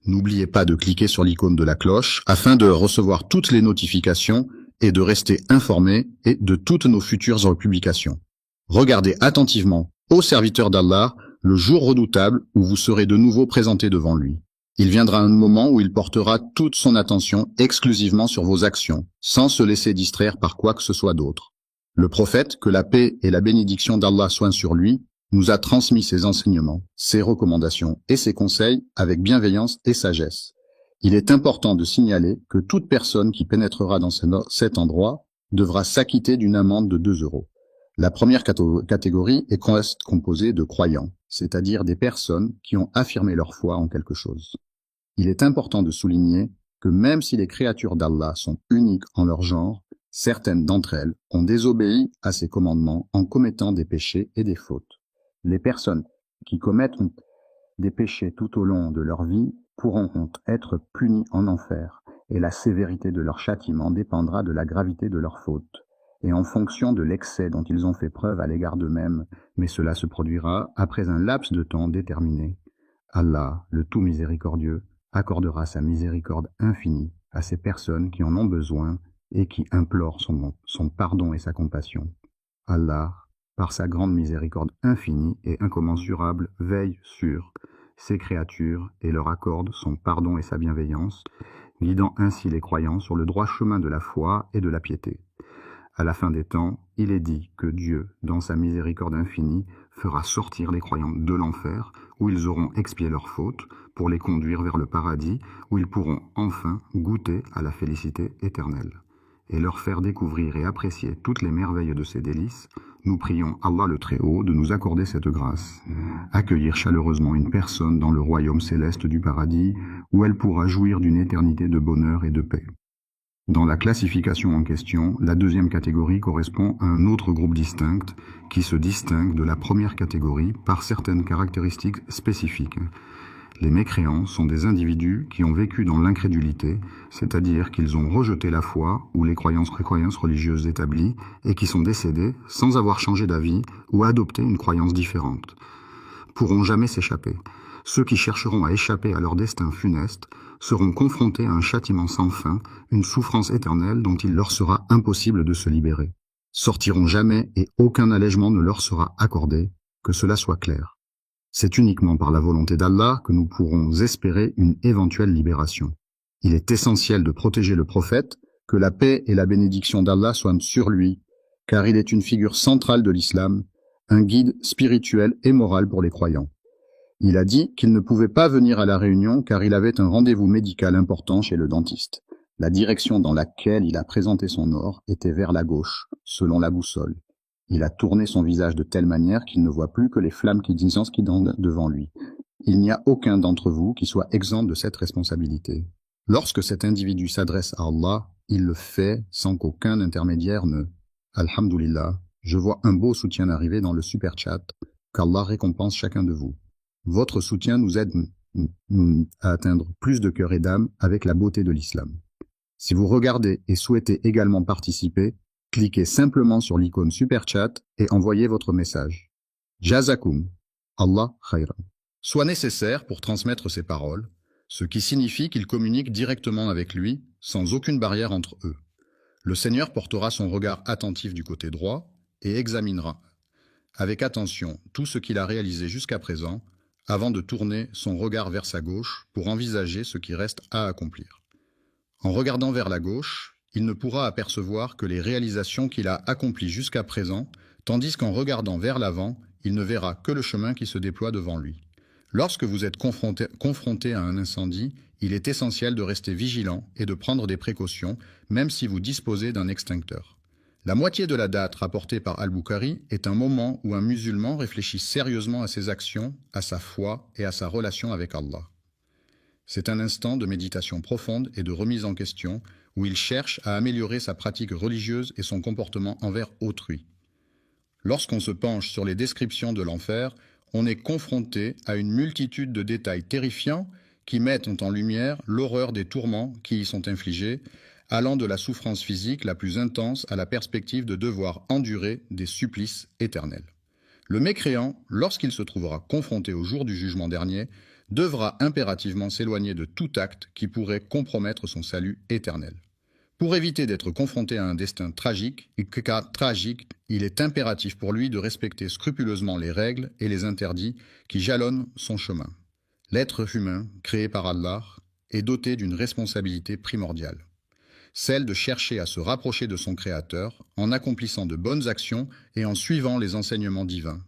N'oubliez pas de cliquer sur l'icône de la cloche afin de recevoir toutes les notifications et de rester informé de toutes nos futures publications. Regardez attentivement, ô serviteur d'Allah, le jour redoutable où vous serez de nouveau présenté devant lui. Il viendra un moment où il portera toute son attention exclusivement sur vos actions, sans se laisser distraire par quoi que ce soit d'autre. Le prophète, que la paix et la bénédiction d'Allah soient sur lui, nous a transmis ses enseignements, ses recommandations et ses conseils avec bienveillance et sagesse. Il est important de signaler que toute personne qui pénétrera dans cet endroit devra s'acquitter d'une amende de 2 euros. La première catégorie est composée de croyants, c'est-à-dire des personnes qui ont affirmé leur foi en quelque chose. Il est important de souligner que même si les créatures d'Allah sont uniques en leur genre, certaines d'entre elles ont désobéi à ses commandements en commettant des péchés et des fautes. Les personnes qui commettent des péchés tout au long de leur vie pourront être punies en enfer, et la sévérité de leur châtiment dépendra de la gravité de leurs fautes, et en fonction de l'excès dont ils ont fait preuve à l'égard d'eux-mêmes, mais cela se produira après un laps de temps déterminé. Allah, le tout miséricordieux, accordera sa miséricorde infinie à ces personnes qui en ont besoin et qui implorent son pardon et sa compassion. Allah, par sa grande miséricorde infinie et incommensurable, veille sur ces créatures et leur accorde son pardon et sa bienveillance, guidant ainsi les croyants sur le droit chemin de la foi et de la piété. À la fin des temps, il est dit que Dieu, dans sa miséricorde infinie, fera sortir les croyants de l'enfer, où ils auront expié leurs fautes, pour les conduire vers le paradis, où ils pourront enfin goûter à la félicité éternelle, et leur faire découvrir et apprécier toutes les merveilles de ses délices. Nous prions Allah le Très-Haut de nous accorder cette grâce, accueillir chaleureusement une personne dans le royaume céleste du paradis, où elle pourra jouir d'une éternité de bonheur et de paix. Dans la classification en question, la deuxième catégorie correspond à un autre groupe distinct qui se distingue de la première catégorie par certaines caractéristiques spécifiques. Les mécréants sont des individus qui ont vécu dans l'incrédulité, c'est-à-dire qu'ils ont rejeté la foi ou les croyances religieuses établies et qui sont décédés sans avoir changé d'avis ou adopté une croyance différente. Pourront jamais s'échapper. Ceux qui chercheront à échapper à leur destin funeste seront confrontés à un châtiment sans fin, une souffrance éternelle dont il leur sera impossible de se libérer. Sortiront jamais et aucun allègement ne leur sera accordé, que cela soit clair. C'est uniquement par la volonté d'Allah que nous pourrons espérer une éventuelle libération. Il est essentiel de protéger le prophète, que la paix et la bénédiction d'Allah soient sur lui, car il est une figure centrale de l'islam, un guide spirituel et moral pour les croyants. Il a dit qu'il ne pouvait pas venir à la réunion car il avait un rendez-vous médical important chez le dentiste. La direction dans laquelle il a présenté son or était vers la gauche, selon la boussole. Il a tourné son visage de telle manière qu'il ne voit plus que les flammes qui dansent devant lui. Il n'y a aucun d'entre vous qui soit exempt de cette responsabilité. Lorsque cet individu s'adresse à Allah, il le fait sans qu'aucun intermédiaire ne... Alhamdulillah, je vois un beau soutien arriver dans le super chat. Qu'Allah récompense chacun de vous. Votre soutien nous aide à atteindre plus de cœur et d'âme avec la beauté de l'islam. Si vous regardez et souhaitez également participer, cliquez simplement sur l'icône Super Chat et envoyez votre message. Jazakum, Allah khayran. Soit nécessaire pour transmettre ces paroles, ce qui signifie qu'ils communiquent directement avec lui, sans aucune barrière entre eux. Le Seigneur portera son regard attentif du côté droit et examinera avec attention tout ce qu'il a réalisé jusqu'à présent, avant de tourner son regard vers sa gauche pour envisager ce qui reste à accomplir. En regardant vers la gauche, il ne pourra apercevoir que les réalisations qu'il a accomplies jusqu'à présent, tandis qu'en regardant vers l'avant, il ne verra que le chemin qui se déploie devant lui. Lorsque vous êtes confronté à un incendie, il est essentiel de rester vigilant et de prendre des précautions, même si vous disposez d'un extincteur. La moitié de la date rapportée par Al-Bukhari est un moment où un musulman réfléchit sérieusement à ses actions, à sa foi et à sa relation avec Allah. C'est un instant de méditation profonde et de remise en question où il cherche à améliorer sa pratique religieuse et son comportement envers autrui. Lorsqu'on se penche sur les descriptions de l'enfer, on est confronté à une multitude de détails terrifiants qui mettent en lumière l'horreur des tourments qui y sont infligés, allant de la souffrance physique la plus intense à la perspective de devoir endurer des supplices éternels. Le mécréant, lorsqu'il se trouvera confronté au jour du jugement dernier, devra impérativement s'éloigner de tout acte qui pourrait compromettre son salut éternel. Pour éviter d'être confronté à un destin tragique, il est impératif pour lui de respecter scrupuleusement les règles et les interdits qui jalonnent son chemin. L'être humain, créé par Allah, est doté d'une responsabilité primordiale, celle de chercher à se rapprocher de son Créateur en accomplissant de bonnes actions et en suivant les enseignements divins.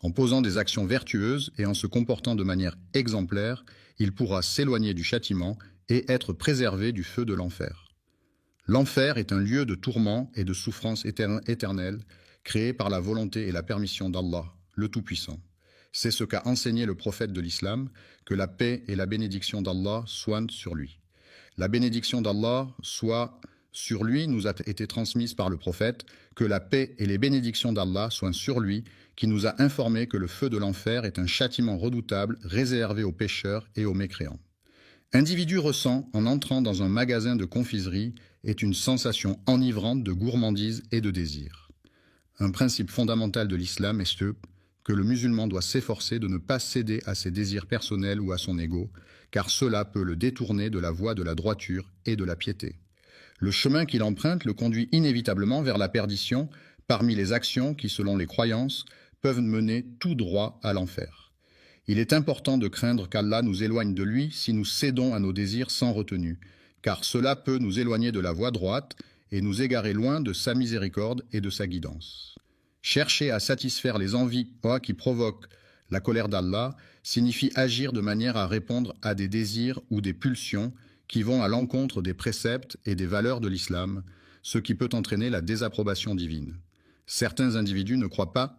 En posant des actions vertueuses et en se comportant de manière exemplaire, il pourra s'éloigner du châtiment et être préservé du feu de l'enfer. L'enfer est un lieu de tourment et de souffrance éternelle, créé par la volonté et la permission d'Allah, le Tout-Puissant. C'est ce qu'a enseigné le prophète de l'islam, que la paix et la bénédiction d'Allah soient sur lui. La bénédiction d'Allah soit sur lui nous a été transmise par le prophète, que la paix et les bénédictions d'Allah soient sur lui, qui nous a informé que le feu de l'enfer est un châtiment redoutable réservé aux pécheurs et aux mécréants. Individu ressent, en entrant dans un magasin de confiserie, est une sensation enivrante de gourmandise et de désir. Un principe fondamental de l'islam est ce que le musulman doit s'efforcer de ne pas céder à ses désirs personnels ou à son ego, car cela peut le détourner de la voie de la droiture et de la piété. Le chemin qu'il emprunte le conduit inévitablement vers la perdition parmi les actions qui, selon les croyances, peuvent mener tout droit à l'enfer. Il est important de craindre qu'Allah nous éloigne de lui si nous cédons à nos désirs sans retenue, car cela peut nous éloigner de la voie droite et nous égarer loin de sa miséricorde et de sa guidance. Chercher à satisfaire les envies qui provoquent la colère d'Allah signifie agir de manière à répondre à des désirs ou des pulsions qui vont à l'encontre des préceptes et des valeurs de l'islam, ce qui peut entraîner la désapprobation divine. Certains individus ne croient pas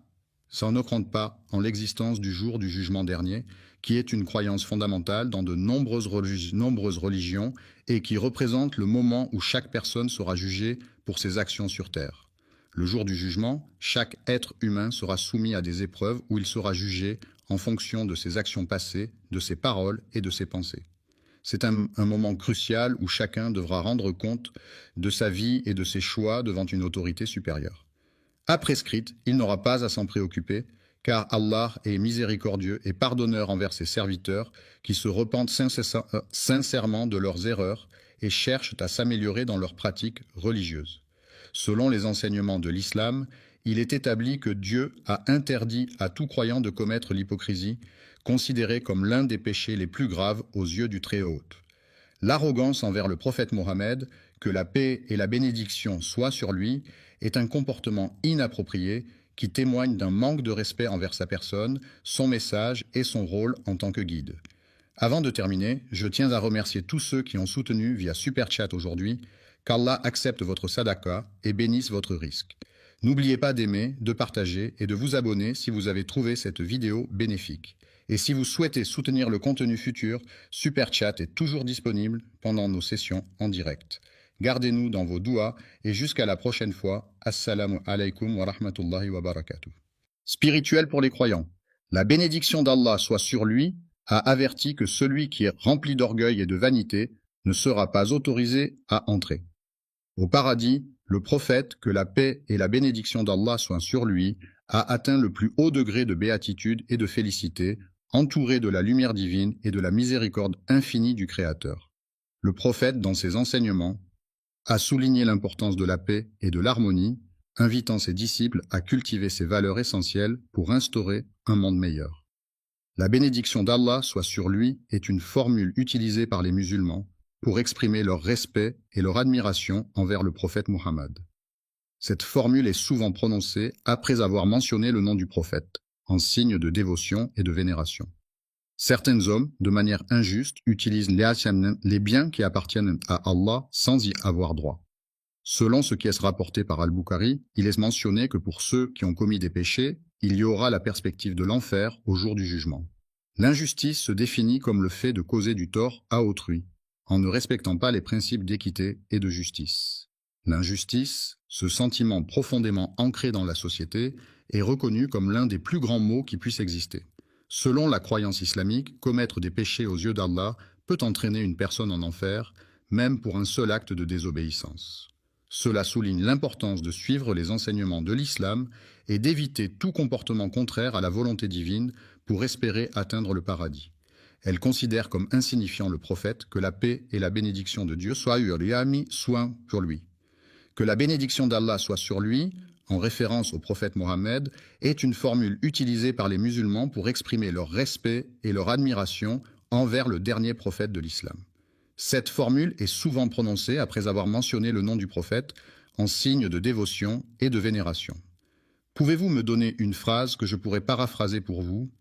en l'existence du jour du jugement dernier, qui est une croyance fondamentale dans de nombreuses religions et qui représente le moment où chaque personne sera jugée pour ses actions sur terre. Le jour du jugement, chaque être humain sera soumis à des épreuves où il sera jugé en fonction de ses actions passées, de ses paroles et de ses pensées. C'est un moment crucial où chacun devra rendre compte de sa vie et de ses choix devant une autorité supérieure. A prescrite, il n'aura pas à s'en préoccuper, car Allah est miséricordieux et pardonneur envers ses serviteurs qui se repentent sincèrement de leurs erreurs et cherchent à s'améliorer dans leurs pratiques religieuses. Selon les enseignements de l'islam, il est établi que Dieu a interdit à tout croyant de commettre l'hypocrisie, considérée comme l'un des péchés les plus graves aux yeux du Très-Haut. L'arrogance envers le prophète Mohammed, que la paix et la bénédiction soient sur lui, est un comportement inapproprié qui témoigne d'un manque de respect envers sa personne, son message et son rôle en tant que guide. Avant de terminer, je tiens à remercier tous ceux qui ont soutenu via Super Chat aujourd'hui. Qu'Allah accepte votre sadaqa et bénisse votre risque. N'oubliez pas d'aimer, de partager et de vous abonner si vous avez trouvé cette vidéo bénéfique. Et si vous souhaitez soutenir le contenu futur, Super Chat est toujours disponible pendant nos sessions en direct. Gardez-nous dans vos douas et jusqu'à la prochaine fois. Assalamu alaikum wa rahmatullahi wa barakatuh. Spirituel pour les croyants. La bénédiction d'Allah soit sur lui a averti que celui qui est rempli d'orgueil et de vanité ne sera pas autorisé à entrer. Au paradis, le prophète, que la paix et la bénédiction d'Allah soient sur lui, a atteint le plus haut degré de béatitude et de félicité, entouré de la lumière divine et de la miséricorde infinie du Créateur. Le prophète, dans ses enseignements, a souligné l'importance de la paix et de l'harmonie, invitant ses disciples à cultiver ces valeurs essentielles pour instaurer un monde meilleur. La bénédiction d'Allah soit sur lui est une formule utilisée par les musulmans pour exprimer leur respect et leur admiration envers le prophète Mohammed. Cette formule est souvent prononcée après avoir mentionné le nom du prophète, en signe de dévotion et de vénération. Certains hommes, de manière injuste, utilisent les biens qui appartiennent à Allah sans y avoir droit. Selon ce qui est rapporté par Al-Bukhari, il est mentionné que pour ceux qui ont commis des péchés, il y aura la perspective de l'enfer au jour du jugement. L'injustice se définit comme le fait de causer du tort à autrui, en ne respectant pas les principes d'équité et de justice. L'injustice, ce sentiment profondément ancré dans la société, est reconnu comme l'un des plus grands maux qui puissent exister. Selon la croyance islamique, commettre des péchés aux yeux d'Allah peut entraîner une personne en enfer, même pour un seul acte de désobéissance. Cela souligne l'importance de suivre les enseignements de l'islam et d'éviter tout comportement contraire à la volonté divine pour espérer atteindre le paradis. Elle considère comme insignifiant le prophète, que la paix et la bénédiction de Dieu soient sur lui. Que la bénédiction d'Allah soit sur lui, en référence au prophète Mohammed, est une formule utilisée par les musulmans pour exprimer leur respect et leur admiration envers le dernier prophète de l'islam. Cette formule est souvent prononcée après avoir mentionné le nom du prophète en signe de dévotion et de vénération. Pouvez-vous me donner une phrase que je pourrais paraphraser pour vous ?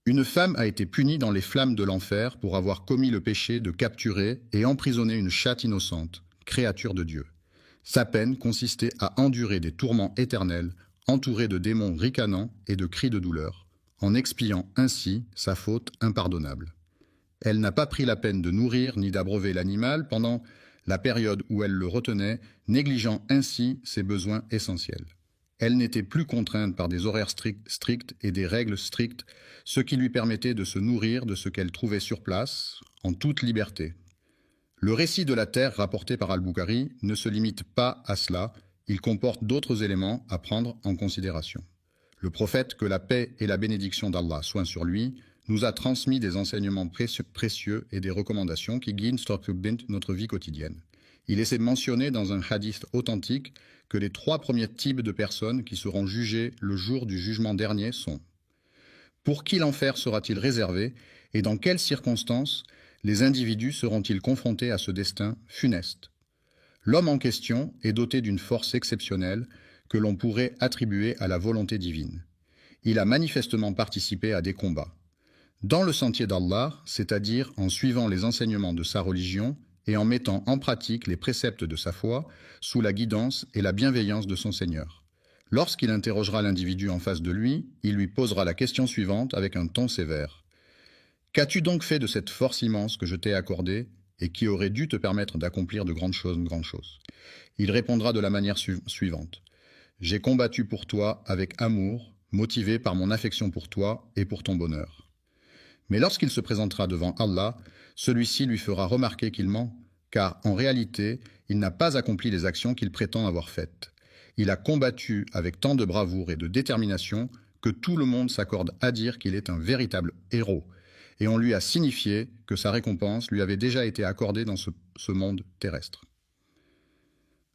Une femme a été punie dans les flammes de l'enfer pour avoir commis le péché de capturer et emprisonner une chatte innocente, créature de Dieu. Sa peine consistait à endurer des tourments éternels, entourés de démons ricanants et de cris de douleur, en expiant ainsi sa faute impardonnable. Elle n'a pas pris la peine de nourrir ni d'abreuver l'animal pendant la période où elle le retenait, négligeant ainsi ses besoins essentiels. Elle n'était plus contrainte par des horaires stricts et des règles strictes, ce qui lui permettait de se nourrir de ce qu'elle trouvait sur place, en toute liberté. Le récit de la terre rapporté par Al-Bukhari ne se limite pas à cela, il comporte d'autres éléments à prendre en considération. Le prophète, que la paix et la bénédiction d'Allah soient sur lui, nous a transmis des enseignements précieux et des recommandations qui guident notre vie quotidienne. Il est mentionné dans un hadith authentique que les 3 premiers types de personnes qui seront jugées le jour du jugement dernier sont: pour qui l'enfer sera-t-il réservé et dans quelles circonstances les individus seront-ils confrontés à ce destin funeste? L'homme en question est doté d'une force exceptionnelle que l'on pourrait attribuer à la volonté divine. Il a manifestement participé à des combats. Dans le sentier d'Allah, c'est-à-dire en suivant les enseignements de sa religion et en mettant en pratique les préceptes de sa foi, sous la guidance et la bienveillance de son Seigneur. Lorsqu'il interrogera l'individu en face de lui, il lui posera la question suivante avec un ton sévère. « Qu'as-tu donc fait de cette force immense que je t'ai accordée et qui aurait dû te permettre d'accomplir de grandes choses ?» Il répondra de la manière suivante. « J'ai combattu pour toi avec amour, motivé par mon affection pour toi et pour ton bonheur. » Mais lorsqu'il se présentera devant Allah, celui-ci lui fera remarquer qu'il ment, car en réalité, il n'a pas accompli les actions qu'il prétend avoir faites. Il a combattu avec tant de bravoure et de détermination que tout le monde s'accorde à dire qu'il est un véritable héros, et on lui a signifié que sa récompense lui avait déjà été accordée dans ce monde terrestre.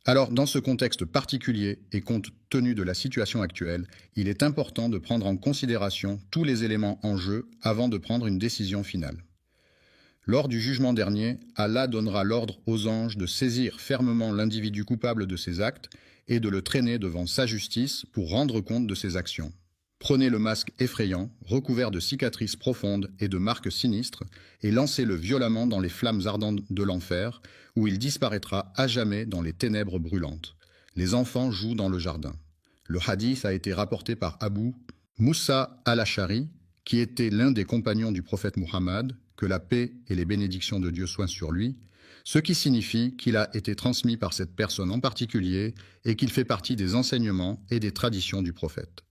Alors, dans ce contexte particulier et compte tenu de la situation actuelle, il est important de prendre en considération tous les éléments en jeu avant de prendre une décision finale. Lors du jugement dernier, Allah donnera l'ordre aux anges de saisir fermement l'individu coupable de ses actes et de le traîner devant sa justice pour rendre compte de ses actions. Prenez le masque effrayant, recouvert de cicatrices profondes et de marques sinistres, et lancez-le violemment dans les flammes ardentes de l'enfer, où il disparaîtra à jamais dans les ténèbres brûlantes. Les enfants jouent dans le jardin. Le hadith a été rapporté par Abu Moussa al-Ashari, qui était l'un des compagnons du prophète Muhammad, que la paix et les bénédictions de Dieu soient sur lui, ce qui signifie qu'il a été transmis par cette personne en particulier et qu'il fait partie des enseignements et des traditions du prophète.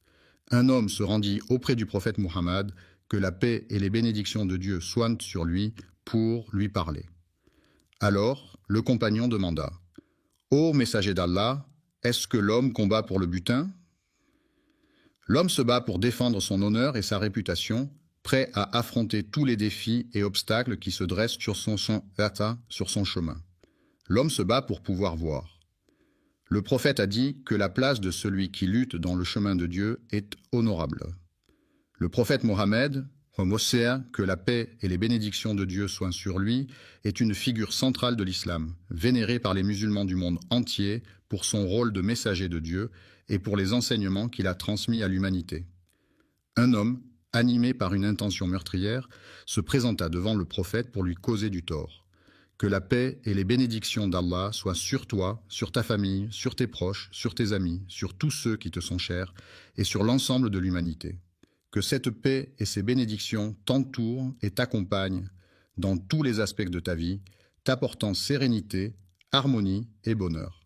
Un homme se rendit auprès du prophète Muhammad, que la paix et les bénédictions de Dieu soient sur lui, pour lui parler. Alors, le compagnon demanda: « Ô messager d'Allah, est-ce que l'homme combat pour le butin ?» L'homme se bat pour défendre son honneur et sa réputation, prêt à affronter tous les défis et obstacles qui se dressent sur son chemin. L'homme se bat pour pouvoir voir. Le prophète a dit que la place de celui qui lutte dans le chemin de Dieu est honorable. Le prophète Mohammed, que la paix et les bénédictions de Dieu soient sur lui, est une figure centrale de l'islam, vénérée par les musulmans du monde entier pour son rôle de messager de Dieu et pour les enseignements qu'il a transmis à l'humanité. Un homme, animé par une intention meurtrière, se présenta devant le prophète pour lui causer du tort. Que la paix et les bénédictions d'Allah soient sur toi, sur ta famille, sur tes proches, sur tes amis, sur tous ceux qui te sont chers et sur l'ensemble de l'humanité. Que cette paix et ces bénédictions t'entourent et t'accompagnent dans tous les aspects de ta vie, t'apportant sérénité, harmonie et bonheur.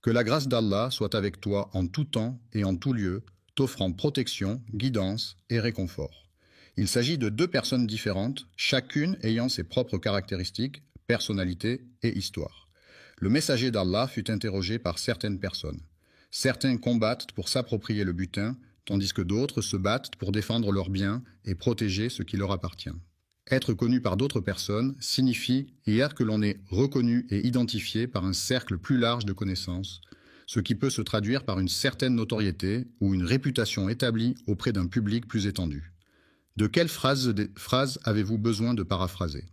Que la grâce d'Allah soit avec toi en tout temps et en tout lieu, t'offrant protection, guidance et réconfort. Il s'agit de 2 personnes différentes, chacune ayant ses propres caractéristiques, personnalité et histoire. Le messager d'Allah fut interrogé par certaines personnes. Certains combattent pour s'approprier le butin, tandis que d'autres se battent pour défendre leurs biens et protéger ce qui leur appartient. Être connu par d'autres personnes signifie hier que l'on est reconnu et identifié par un cercle plus large de connaissances, ce qui peut se traduire par une certaine notoriété ou une réputation établie auprès d'un public plus étendu. De quelle phrase avez-vous besoin de paraphraser ?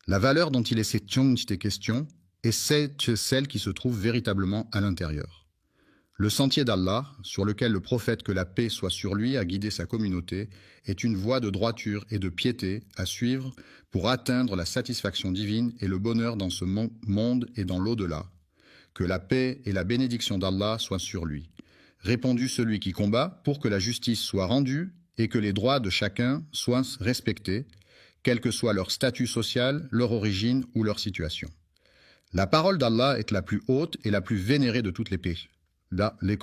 La valeur dont il est question est celle qui se trouve véritablement à l'intérieur. Le sentier d'Allah, sur lequel le prophète, que la paix soit sur lui, a guidé sa communauté, est une voie de droiture et de piété à suivre pour atteindre la satisfaction divine et le bonheur dans ce monde et dans l'au-delà. Que la paix et la bénédiction d'Allah soient sur lui. Répondit celui qui combat pour que la justice soit rendue et que les droits de chacun soient respectés, quel que soit leur statut social, leur origine ou leur situation. La parole d'Allah est la plus haute et la plus vénérée de toutes les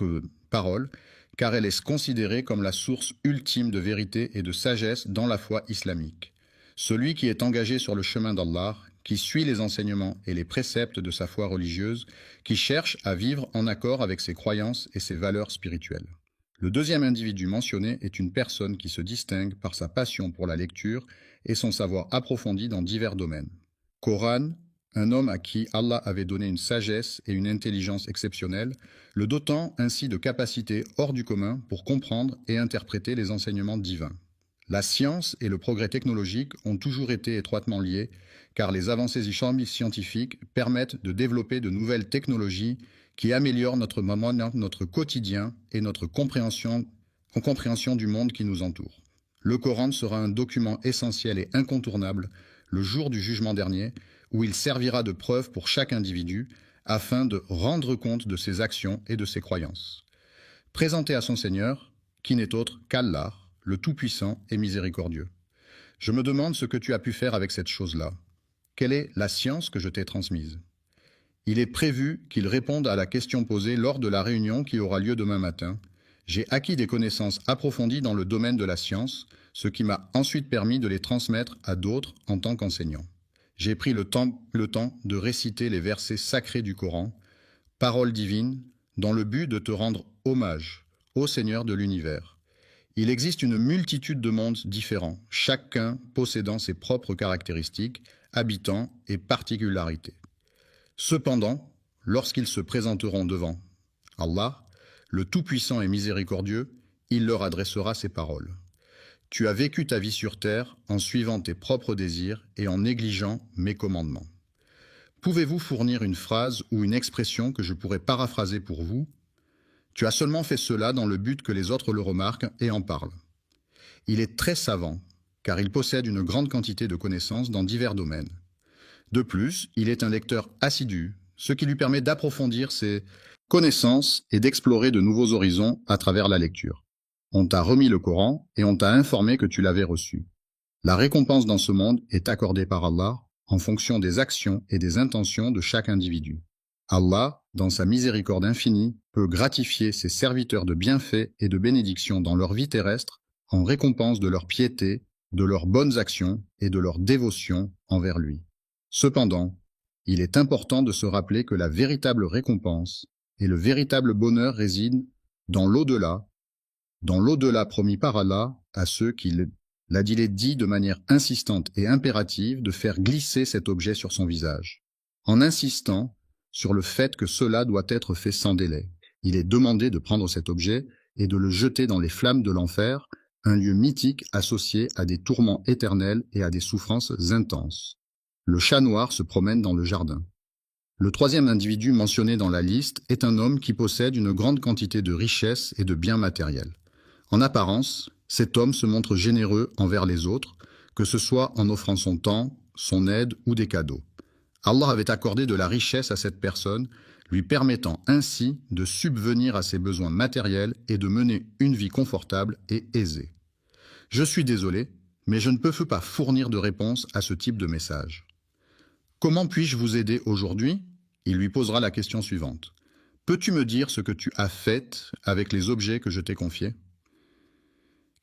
paroles, car elle est considérée comme la source ultime de vérité et de sagesse dans la foi islamique. Celui qui est engagé sur le chemin d'Allah, qui suit les enseignements et les préceptes de sa foi religieuse, qui cherche à vivre en accord avec ses croyances et ses valeurs spirituelles. Le deuxième individu mentionné est une personne qui se distingue par sa passion pour la lecture et son savoir approfondi dans divers domaines. Coran, un homme à qui Allah avait donné une sagesse et une intelligence exceptionnelles, le dotant ainsi de capacités hors du commun pour comprendre et interpréter les enseignements divins. La science et le progrès technologique ont toujours été étroitement liés, car les avancées scientifiques permettent de développer de nouvelles technologies qui améliorent notre quotidien et notre compréhension du monde qui nous entoure. Le Coran sera un document essentiel et incontournable le jour du jugement dernier, où il servira de preuve pour chaque individu afin de rendre compte de ses actions et de ses croyances. Présenté à son Seigneur, qui n'est autre qu'Allah, le Tout-Puissant et Miséricordieux. Je me demande ce que tu as pu faire avec cette chose-là. Quelle est la science que je t'ai transmise? Il est prévu qu'il réponde à la question posée lors de la réunion qui aura lieu demain matin. J'ai acquis des connaissances approfondies dans le domaine de la science, ce qui m'a ensuite permis de les transmettre à d'autres en tant qu'enseignant. J'ai pris le temps de réciter les versets sacrés du Coran, paroles divines, dans le but de te rendre hommage, ô Seigneur de l'univers. Il existe une multitude de mondes différents, chacun possédant ses propres caractéristiques, habitants et particularités. Cependant, lorsqu'ils se présenteront devant Allah, le Tout-Puissant et Miséricordieux, il leur adressera ces paroles. Tu as vécu ta vie sur terre en suivant tes propres désirs et en négligeant mes commandements. Pouvez-vous fournir une phrase ou une expression que je pourrais paraphraser pour vous? Tu as seulement fait cela dans le but que les autres le remarquent et en parlent. Il est très savant, car il possède une grande quantité de connaissances dans divers domaines. De plus, il est un lecteur assidu, ce qui lui permet d'approfondir ses connaissances et d'explorer de nouveaux horizons à travers la lecture. On t'a remis le Coran et on t'a informé que tu l'avais reçu. La récompense dans ce monde est accordée par Allah en fonction des actions et des intentions de chaque individu. Allah, dans sa miséricorde infinie, peut gratifier ses serviteurs de bienfaits et de bénédictions dans leur vie terrestre en récompense de leur piété, de leurs bonnes actions et de leur dévotion envers lui. Cependant, il est important de se rappeler que la véritable récompense et le véritable bonheur résident dans l'au-delà promis par Allah à ceux qui il est dit de manière insistante et impérative de faire glisser cet objet sur son visage. En insistant sur le fait que cela doit être fait sans délai, il est demandé de prendre cet objet et de le jeter dans les flammes de l'enfer, un lieu mythique associé à des tourments éternels et à des souffrances intenses. Le chat noir se promène dans le jardin. Le troisième individu mentionné dans la liste est un homme qui possède une grande quantité de richesses et de biens matériels. En apparence, cet homme se montre généreux envers les autres, que ce soit en offrant son temps, son aide ou des cadeaux. Allah avait accordé de la richesse à cette personne, lui permettant ainsi de subvenir à ses besoins matériels et de mener une vie confortable et aisée. Je suis désolé, mais je ne peux pas fournir de réponse à ce type de message. Comment puis-je vous aider aujourd'hui? Il lui posera la question suivante. Peux-tu me dire ce que tu as fait avec les objets que je t'ai confiés?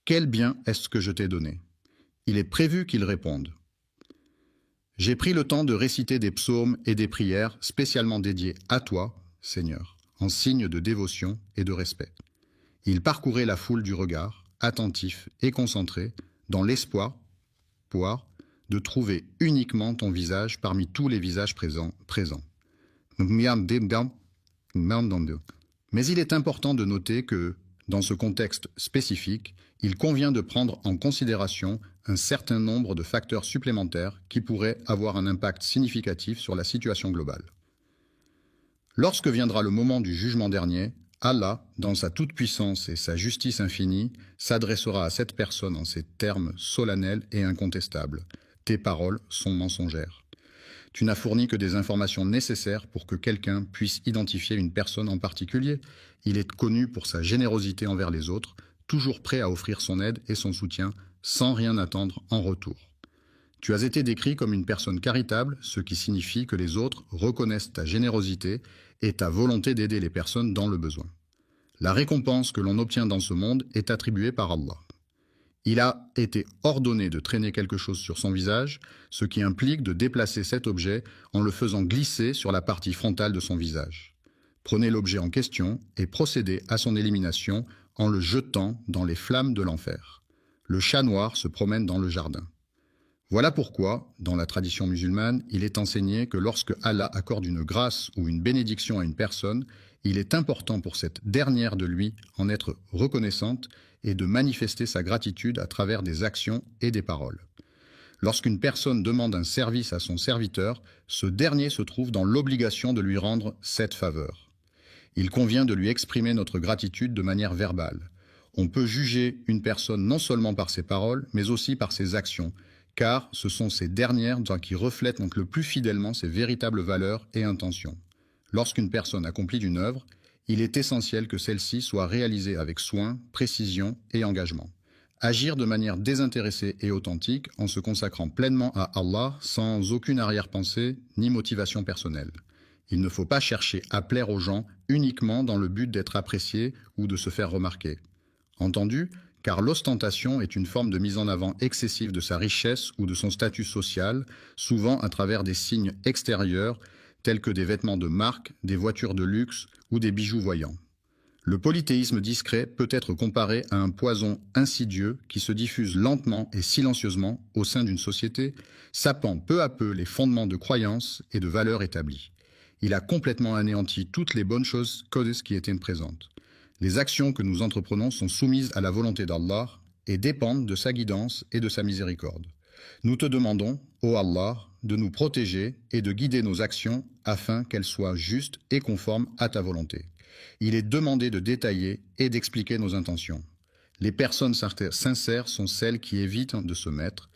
Quel bien est-ce que je t'ai donné? Il est prévu qu'il réponde. J'ai pris le temps de réciter des psaumes et des prières spécialement dédiées à toi, Seigneur, en signe de dévotion et de respect. Il parcourait la foule du regard, attentif et concentré, dans l'espoir de trouver uniquement ton visage parmi tous les visages présents. Mais il est important de noter que, dans ce contexte spécifique, il convient de prendre en considération un certain nombre de facteurs supplémentaires qui pourraient avoir un impact significatif sur la situation globale. Lorsque viendra le moment du jugement dernier, Allah, dans sa toute-puissance et sa justice infinie, s'adressera à cette personne en ces termes solennels et incontestables. Tes paroles sont mensongères. Tu n'as fourni que des informations nécessaires pour que quelqu'un puisse identifier une personne en particulier. Il est connu pour sa générosité envers les autres, toujours prêt à offrir son aide et son soutien, sans rien attendre en retour. Tu as été décrit comme une personne charitable, ce qui signifie que les autres reconnaissent ta générosité et ta volonté d'aider les personnes dans le besoin. La récompense que l'on obtient dans ce monde est attribuée par Allah. Il a été ordonné de traîner quelque chose sur son visage, ce qui implique de déplacer cet objet en le faisant glisser sur la partie frontale de son visage. Prenez l'objet en question et procédez à son élimination en le jetant dans les flammes de l'enfer. Le chat noir se promène dans le jardin. Voilà pourquoi, dans la tradition musulmane, il est enseigné que lorsque Allah accorde une grâce ou une bénédiction à une personne, il est important pour cette dernière de lui en être reconnaissante et de manifester sa gratitude à travers des actions et des paroles. Lorsqu'une personne demande un service à son serviteur, ce dernier se trouve dans l'obligation de lui rendre cette faveur. Il convient de lui exprimer notre gratitude de manière verbale. On peut juger une personne non seulement par ses paroles, mais aussi par ses actions, car ce sont ces dernières qui reflètent donc le plus fidèlement ses véritables valeurs et intentions. Lorsqu'une personne accomplit une œuvre, il est essentiel que celle-ci soit réalisée avec soin, précision et engagement. Agir de manière désintéressée et authentique en se consacrant pleinement à Allah sans aucune arrière-pensée ni motivation personnelle. Il ne faut pas chercher à plaire aux gens uniquement dans le but d'être apprécié ou de se faire remarquer. Entendu, car l'ostentation est une forme de mise en avant excessive de sa richesse ou de son statut social, souvent à travers des signes extérieurs tels que des vêtements de marque, des voitures de luxe ou des bijoux voyants. Le polythéisme discret peut être comparé à un poison insidieux qui se diffuse lentement et silencieusement au sein d'une société, sapant peu à peu les fondements de croyances et de valeurs établies. Il a complètement anéanti toutes les bonnes choses qui étaient présentes. Les actions que nous entreprenons sont soumises à la volonté d'Allah et dépendent de sa guidance et de sa miséricorde. Nous te demandons, ô Allah, de nous protéger et de guider nos actions afin qu'elles soient justes et conformes à ta volonté. Il est demandé de détailler et d'expliquer nos intentions. Les personnes sincères sont celles qui évitent de se mettre